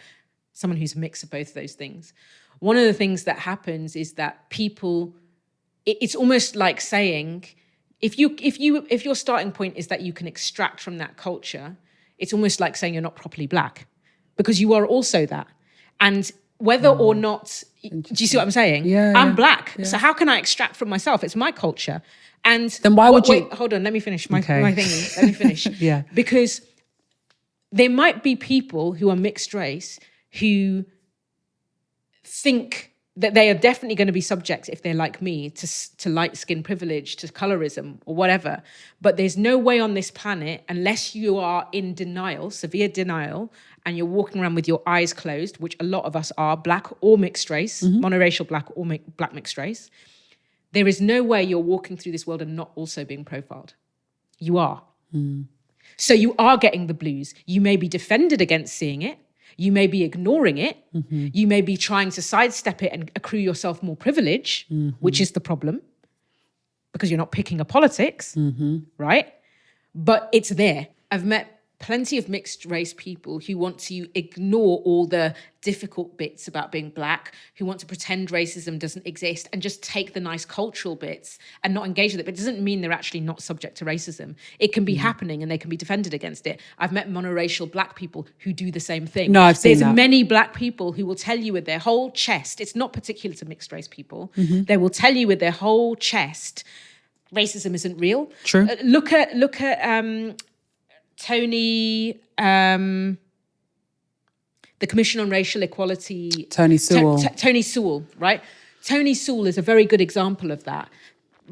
someone who's a mix of both those things. One of the things that happens is that people, it's almost like saying, if your starting point is that you can extract from that culture, it's almost like saying you're not properly black, because you are also that. And whether or not, do you see what I'm saying? Yeah, I'm black, so how can I extract from myself? It's my culture. And then why would you? Wait, hold on. Let me finish my thingy. Let me finish. Yeah. Because there might be people who are mixed race who think that they are definitely going to be subject, if they're like me, to light skin privilege, to colorism or whatever. But there's no way on this planet, unless you are in denial, severe denial, and you're walking around with your eyes closed, which a lot of us are, black or mixed race, monoracial black or black mixed race. There is no way you're walking through this world and not also being profiled. You are. So you are getting the blues. You may be defended against seeing it. You may be ignoring it. You may be trying to sidestep it and accrue yourself more privilege, which is the problem, because you're not picking a politics, right? but it's there. I've met plenty of mixed race people who want to ignore all the difficult bits about being black, who want to pretend racism doesn't exist and just take the nice cultural bits and not engage with it. But it doesn't mean they're actually not subject to racism. It can be happening and they can be defended against it. I've met monoracial black people who do the same thing. No, I've seen There's that. many black people who will tell you with their whole chest, it's not particular to mixed race people, they will tell you with their whole chest, racism isn't real. True. Look at Tony, the Commission on Racial Equality. Tony Sewell. Tony Sewell, right? Tony Sewell is a very good example of that.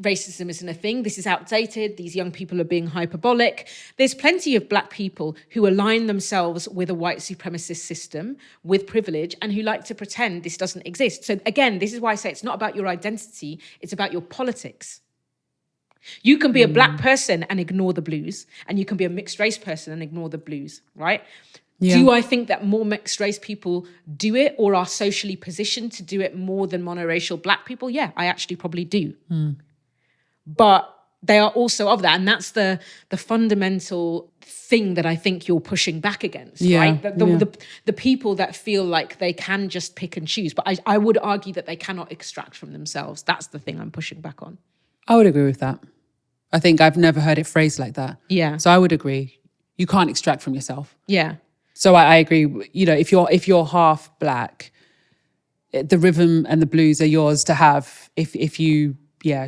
Racism isn't a thing. This is outdated. These young people are being hyperbolic. There's plenty of black people who align themselves with a white supremacist system, with privilege, and who like to pretend this doesn't exist. So again, this is why I say it's not about your identity, it's about your politics. You can be a black person and ignore the blues, and you can be a mixed race person and ignore the blues, right? Yeah. Do I think that more mixed race people do it or are socially positioned to do it more than monoracial black people? Yeah, I actually probably do. But they are also of that, and that's the fundamental thing that I think you're pushing back against, right? The people that feel like they can just pick and choose. But I would argue that they cannot extract from themselves. That's the thing I'm pushing back on. I would agree with that. I think I've never heard it phrased like that. Yeah. So I would agree. You can't extract from yourself. Yeah. So I agree. You know, if you're half black, the rhythm and the blues are yours to have if you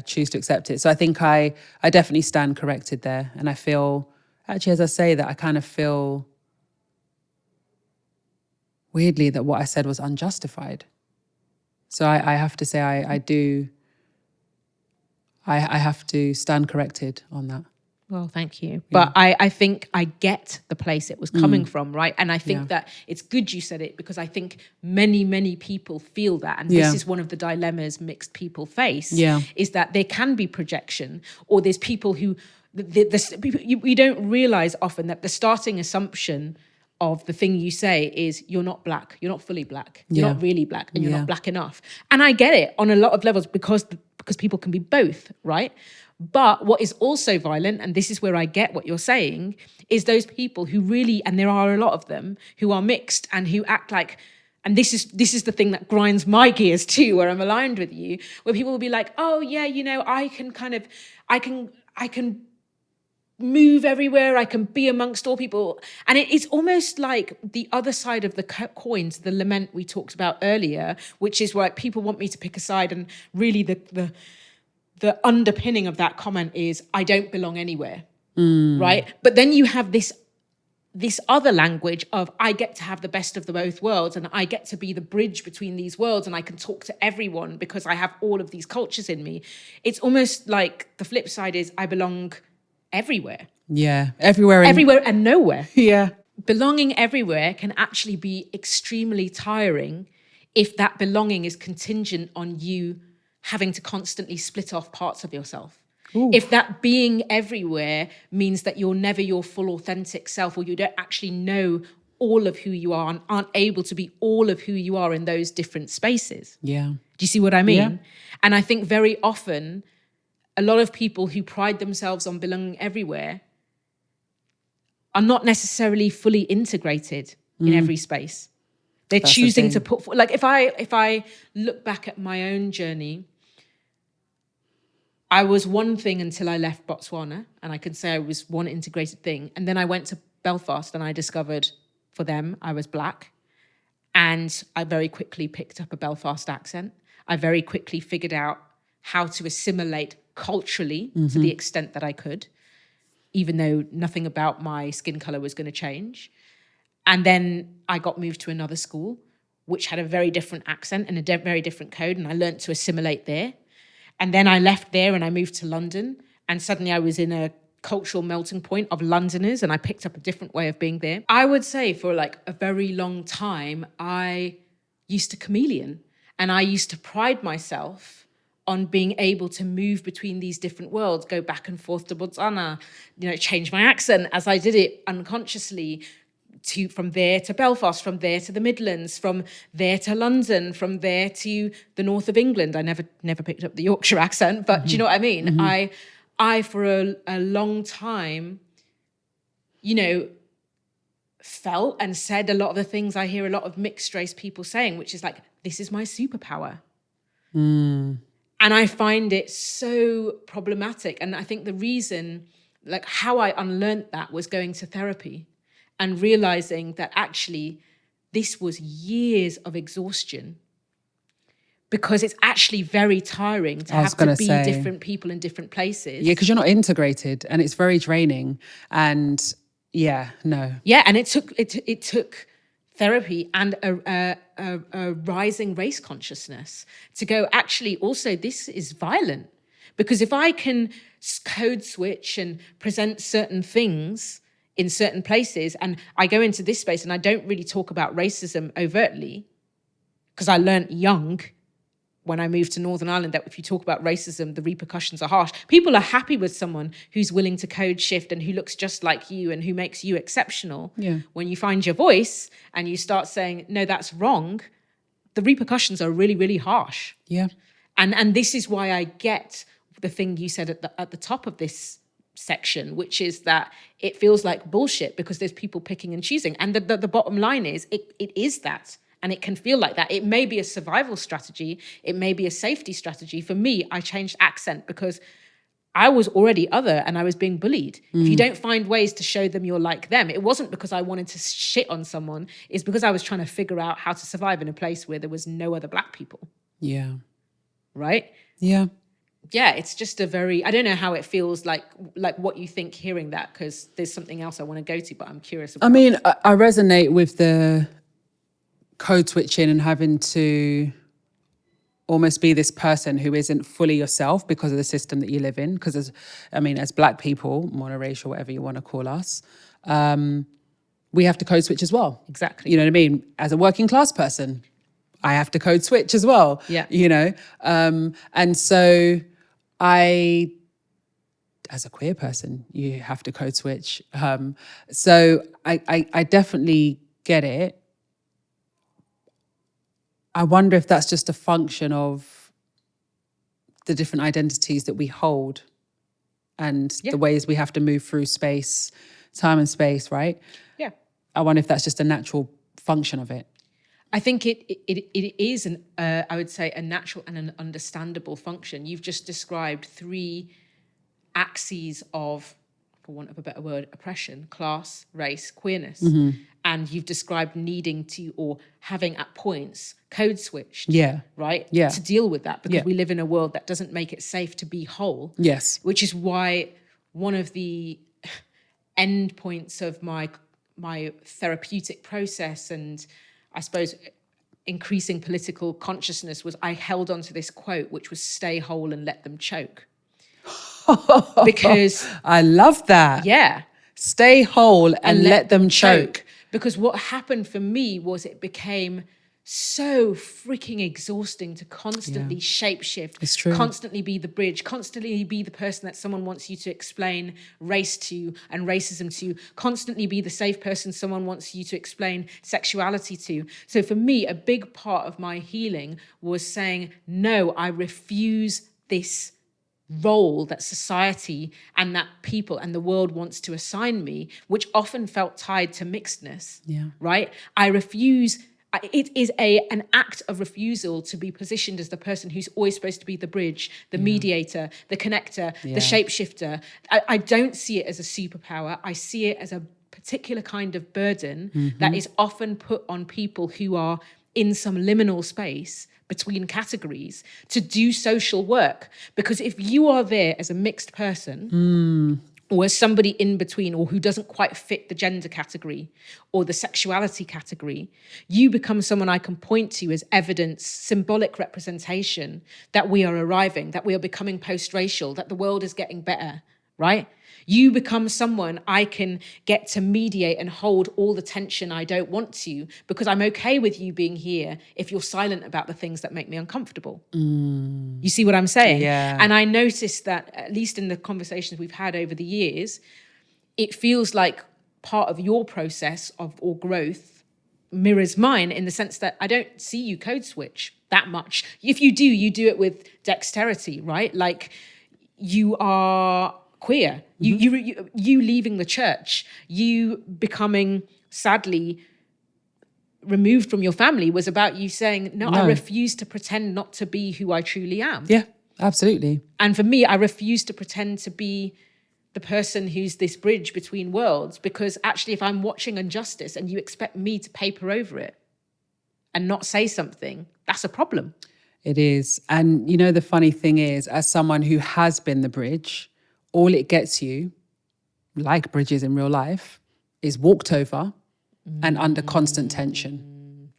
choose to accept it. So I think I definitely stand corrected there. And I feel, actually, as I say that, I kind of feel weirdly that what I said was unjustified. So I have to say I do. I have to stand corrected on that. Well, thank you. But I think I get the place it was coming from, right? And I think that it's good you said it, because I think many, many people feel that. And this is one of the dilemmas mixed people face, is that there can be projection, or there's people who, we don't realize often that the starting assumption of the thing you say is you're not black, you're not fully black, you're not really black, and you're not black enough. And I get it on a lot of levels because people can be both, right? But what is also violent, and this is where I get what you're saying, is those people who really, and there are a lot of them, who are mixed and who act like, and this is the thing that grinds my gears too, where I'm aligned with you, where people will be like, oh yeah, you know, I can move everywhere, I can be amongst all people. And it's almost like the other side of the coin to the lament we talked about earlier, which is where people want me to pick a side, and really the underpinning of that comment is, I don't belong anywhere, right? But then you have this other language of, I get to have the best of the both worlds, and I get to be the bridge between these worlds, and I can talk to everyone because I have all of these cultures in me. It's almost like the flip side is, I belong everywhere. Yeah, everywhere and nowhere. Yeah. Belonging everywhere can actually be extremely tiring if that belonging is contingent on you having to constantly split off parts of yourself. Ooh. If that being everywhere means that you're never your full authentic self, or you don't actually know all of who you are and aren't able to be all of who you are in those different spaces. Yeah. Do you see what I mean? Yeah. And I think very often a lot of people who pride themselves on belonging everywhere are not necessarily fully integrated in every space. They're choosing to put, like if I look back at my own journey, I was one thing until I left Botswana, and I can say I was one integrated thing. And then I went to Belfast and I discovered for them I was black. And I very quickly picked up a Belfast accent. I very quickly figured out how to assimilate culturally to the extent that I could, even though nothing about my skin color was going to change. And then I got moved to another school, which had a very different accent and a very different code, and I learned to assimilate there. And then I left there and I moved to London, and suddenly I was in a cultural melting point of Londoners, and I picked up a different way of being there. I would say for like a very long time, I used to chameleon, and I used to pride myself on being able to move between these different worlds, go back and forth to Botswana, change my accent as I did it unconsciously, from there to Belfast, from there to the Midlands, from there to London, from there to the north of England. I never picked up the Yorkshire accent, but do you know what I mean? I for a long time felt and said a lot of the things I hear a lot of mixed race people saying, which is like, this is my superpower. And I find it so problematic. And I think the reason, like how I unlearned that was going to therapy and realizing that actually this was years of exhaustion, because it's actually very tiring to have to be different people in different places. Yeah, because you're not integrated and it's very draining. And yeah, no. Yeah, and it took therapy and a rising race consciousness to go, actually, also, this is violent. Because if I can code switch and present certain things in certain places, and I go into this space and I don't really talk about racism overtly, because I learned young when I moved to Northern Ireland that if you talk about racism, the repercussions are harsh. People are happy with someone who's willing to code shift and who looks just like you and who makes you exceptional. Yeah. When you find your voice and you start saying, no, that's wrong, the repercussions are really, really harsh. Yeah. And this is why I get the thing you said at the top of this section, which is that it feels like bullshit because there's people picking and choosing. And the bottom line is it is that. And it can feel like that. It may be a survival strategy. It may be a safety strategy. For me, I changed accent because I was already other and I was being bullied. If you don't find ways to show them you're like them, it wasn't because I wanted to shit on someone. It's because I was trying to figure out how to survive in a place where there was no other Black people. Yeah. Right? Yeah. Yeah, it's just a very, I don't know how it feels like what you think hearing that, because there's something else I want to go to, but I'm curious about. I mean, I resonate with the code switching and having to almost be this person who isn't fully yourself because of the system that you live in. Because as Black people, monoracial, whatever you want to call us, we have to code switch as well. Exactly. You know what I mean? As a working class person, I have to code switch as well. Yeah. You know? And so as a queer person, you have to code switch. So I definitely get it. I wonder if that's just a function of the different identities that we hold and the ways we have to move through space, time and space, right? Yeah. I wonder if that's just a natural function of it. I think it is, I would say, a natural and an understandable function. You've just described 3 axes of, for want of a better word, oppression: class, race, queerness. Mm-hmm. And you've described needing to, or having at points, code switched. Yeah. Right? Yeah. To deal with that, because we live in a world that doesn't make it safe to be whole. Yes. Which is why one of the end points of my therapeutic process and I suppose increasing political consciousness was I held on to this quote, which was stay whole and let them choke. Because I love that. Yeah. Stay whole and let them choke. Because what happened for me was it became so freaking exhausting to constantly shapeshift. It's true. Constantly be the bridge, constantly be the person that someone wants you to explain race to and racism to, constantly be the safe person someone wants you to explain sexuality to. So for me, a big part of my healing was saying, no, I refuse this role that society and that people and the world wants to assign me, which often felt tied to mixedness. Yeah. Right? I refuse. It is an act of refusal to be positioned as the person who's always supposed to be the bridge, the mediator, the connector, the shapeshifter. I don't see it as a superpower. I see it as a particular kind of burden that is often put on people who are in some liminal space between categories to do social work. Because if you are there as a mixed person or as somebody in between or who doesn't quite fit the gender category or the sexuality category, you become someone I can point to as evidence, symbolic representation that we are arriving, that we are becoming post-racial, that the world is getting better, right? You become someone I can get to mediate and hold all the tension I don't want to, because I'm okay with you being here if you're silent about the things that make me uncomfortable. You see what I'm saying? Yeah. And I noticed that, at least in the conversations we've had over the years, it feels like part of your process or growth mirrors mine, in the sense that I don't see you code switch that much. If you do it with dexterity, right? Like, you are queer. You leaving the church, you becoming sadly removed from your family was about you saying, no, I refuse to pretend not to be who I truly am. Yeah, absolutely. And for me, I refuse to pretend to be the person who's this bridge between worlds, because actually if I'm watching injustice and you expect me to paper over it and not say something, that's a problem. It is. And you know, the funny thing is, as someone who has been the bridge, all it gets you, like bridges in real life, is walked over and under constant tension.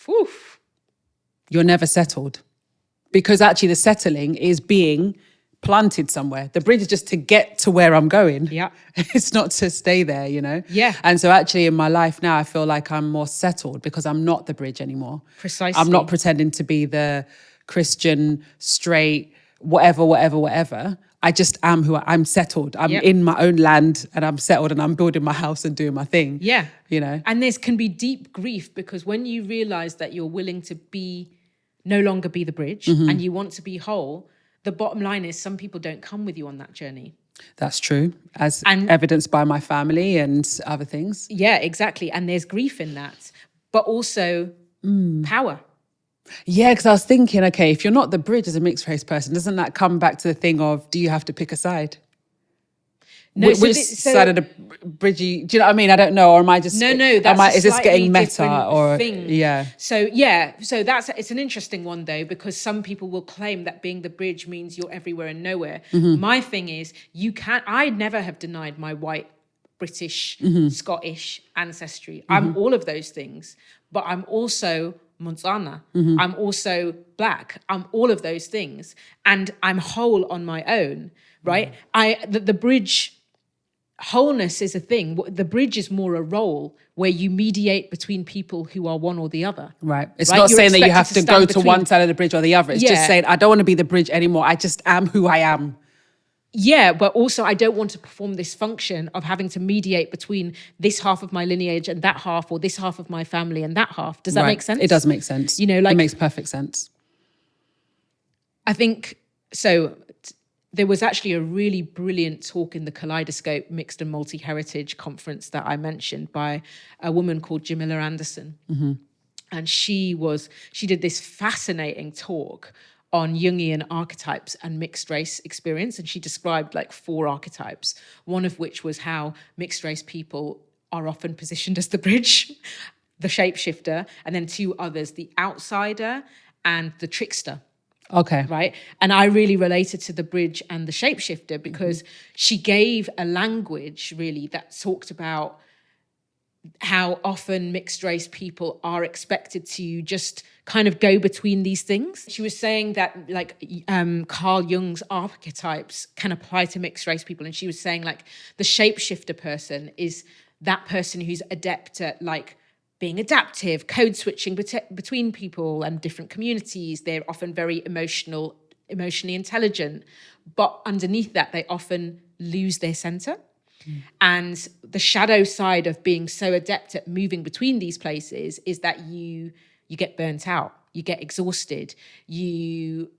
Oof. You're never settled. Because actually the settling is being planted somewhere. The bridge is just to get to where I'm going. Yeah. It's not to stay there, you know? Yeah. And so actually in my life now, I feel like I'm more settled because I'm not the bridge anymore. Precisely. I'm not pretending to be the Christian, straight, whatever. I just am I'm settled. I'm in my own land and I'm settled and I'm building my house and doing my thing. Yeah. You know? And there can be deep grief because when you realize that you're willing to no longer be the bridge and you want to be whole, the bottom line is some people don't come with you on that journey. That's true, as evidenced by my family and other things. Yeah, exactly. And there's grief in that, but also power. Yeah, because I was thinking, okay, if you're not the bridge as a mixed race person, doesn't that come back to the thing of, do you have to pick a side? No, Which side of the bridge? Do you know what I mean? I don't know. Or am I just is this getting meta or thing. Yeah? So it's an interesting one though, because some people will claim that being the bridge means you're everywhere and nowhere. My thing is, I never have denied my white, British, Scottish ancestry. I'm all of those things, but I'm also Montana. I'm also black. I'm all of those things, and I'm whole on my own. Right? The bridge. Wholeness is a thing. The bridge is more a role where you mediate between people who are one or the other. Right. It's not You're saying that you have to go to one side of the bridge or the other. It's just saying, I don't want to be the bridge anymore. I just am who I am. Yeah, but also I don't want to perform this function of having to mediate between this half of my lineage and that half, or this half of my family and that half. Does that make sense? It does make sense. You know, like, it makes perfect sense. I think so. There was actually a really brilliant talk in the Kaleidoscope Mixed and Multi-Heritage Conference that I mentioned by a woman called Jamila Anderson. And she did this fascinating talk on Jungian archetypes and mixed race experience. And she described like 4 archetypes, one of which was how mixed race people are often positioned as the bridge, the shapeshifter, and then 2 others, the outsider and the trickster. Okay. Right. And I really related to the bridge and the shapeshifter because she gave a language really that talked about how often mixed race people are expected to just kind of go between these things. She was saying that like Carl Jung's archetypes can apply to mixed race people. And she was saying like the shapeshifter person is that person who's adept at like being adaptive, code switching between people and different communities. They're often very emotionally intelligent, but underneath that, they often lose their center. And the shadow side of being so adept at moving between these places is that you get burnt out, you get exhausted, you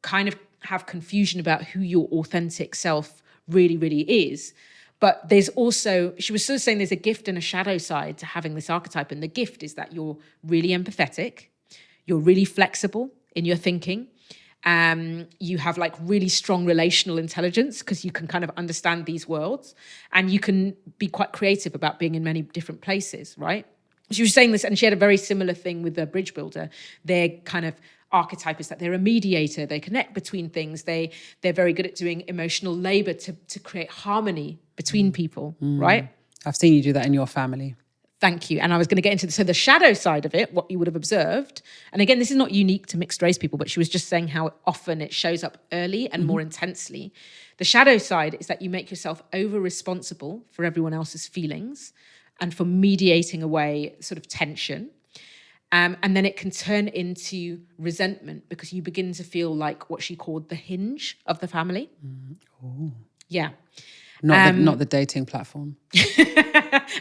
kind of have confusion about who your authentic self really, really is. But there's also, she was sort of saying there's a gift and a shadow side to having this archetype. And the gift is that you're really empathetic. You're really flexible in your thinking. You have like really strong relational intelligence because you can kind of understand these worlds. And you can be quite creative about being in many different places, right? She was saying this, and she had a very similar thing with the bridge builder. Their kind of archetype is that they're a mediator. They connect between things. They're very good at doing emotional labor to create harmony between people, right? I've seen you do that in your family. Thank you. And I was going to get into so the shadow side of it, what you would have observed. And again, this is not unique to mixed race people, but she was just saying how often it shows up early and more intensely. The shadow side is that you make yourself over responsible for everyone else's feelings and for mediating away sort of tension. And then it can turn into resentment because you begin to feel like what she called the hinge of the family. Yeah. Not the dating platform.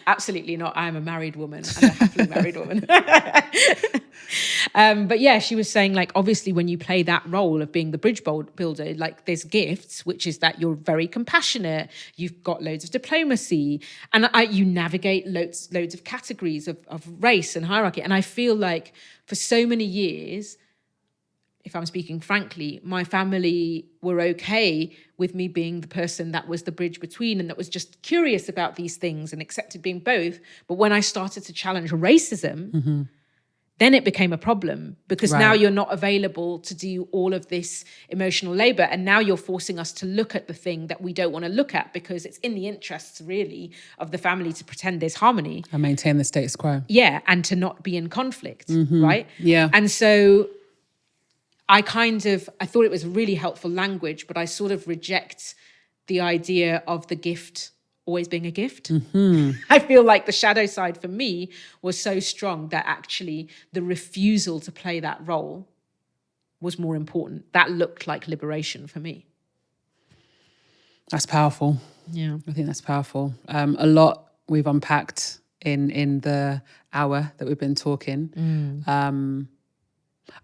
Absolutely not. I am a married woman and a happily married woman. But yeah, she was saying, like, obviously when you play that role of being the bridge builder, like there's gifts, which is that you're very compassionate, you've got loads of diplomacy, and you navigate loads of categories of race and hierarchy. And I feel like for so many years, if I'm speaking frankly, my family were okay with me being the person that was the bridge between and that was just curious about these things and accepted being both. But when I started to challenge racism, then it became a problem, because now you're not available to do all of this emotional labor. And now you're forcing us to look at the thing that we don't want to look at, because it's in the interests really of the family to pretend there's harmony. And maintain the status quo. Yeah, and to not be in conflict, right? Yeah. And so I thought it was really helpful language, but I sort of reject the idea of the gift always being a gift. I feel like the shadow side for me was so strong that actually the refusal to play that role was more important. That looked like liberation for me. That's powerful. Yeah. I think that's powerful. A lot we've unpacked in the hour that we've been talking.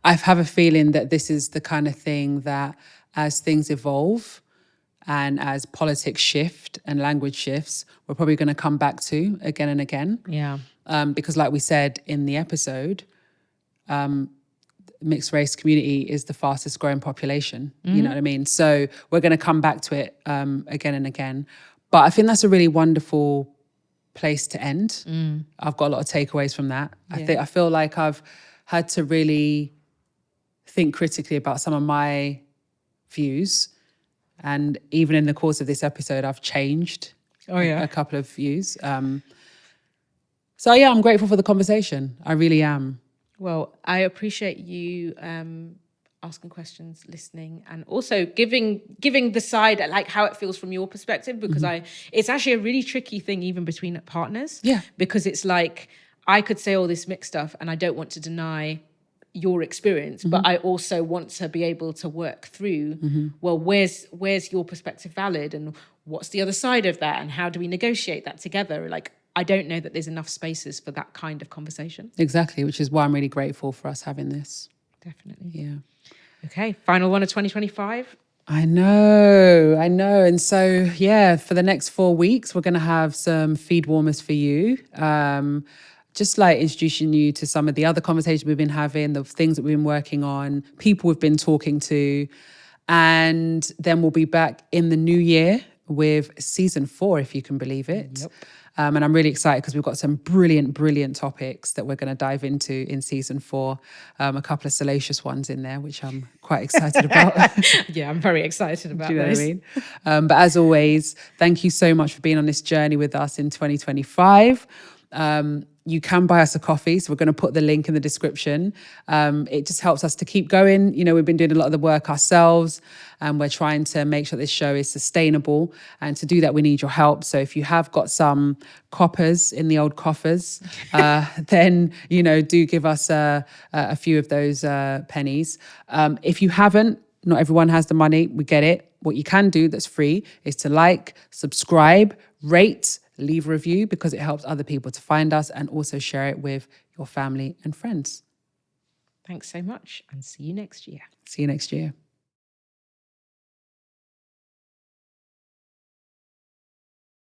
I have a feeling that this is the kind of thing that as things evolve and as politics shift and language shifts, we're probably going to come back to again and again. Yeah. Because like we said in the episode, mixed race community is the fastest growing population. You know what I mean? So we're going to come back to it again and again. But I think that's a really wonderful place to end. I've got a lot of takeaways from that. I feel like I've had to really think critically about some of my views. And even in the course of this episode, I've changed a couple of views. So yeah, I'm grateful for the conversation. I really am. Well, I appreciate you asking questions, listening, and also giving the side, like how it feels from your perspective, because it's actually a really tricky thing even between partners. Yeah. Because it's like, I could say all this mixed stuff and I don't want to deny your experience, but I also want to be able to work through, well, where's your perspective valid, and what's the other side of that, and how do we negotiate that together? Like, I don't know that there's enough spaces for that kind of conversation. Exactly, which is why I'm really grateful for us having this. Definitely. Yeah. Okay, final one of 2025. I know. And so, yeah, for the next 4 weeks, we're going to have some feed warmers for you. Just like introducing you to some of the other conversations we've been having, the things that we've been working on, people we've been talking to. And then we'll be back in the new year with season 4, if you can believe it. Yep. And I'm really excited because we've got some brilliant topics that we're going to dive into in season 4. A couple of salacious ones in there, which I'm quite excited about. Yeah, I'm very excited about Do you know those. what I mean? But as always, thank you so much for being on this journey with us in 2025. You can buy us a coffee, so we're going to put the link in the description. It just helps us to keep going. You know, we've been doing a lot of the work ourselves, and we're trying to make sure this show is sustainable. And to do that, we need your help. So if you have got some coppers in the old coffers, then, you know, do give us a few of those pennies. If you haven't, not everyone has the money. We get it. What you can do that's free is to like, subscribe, rate, leave a review, because it helps other people to find us, and also share it with your family and friends. Thanks so much, and see you next year. See you next year.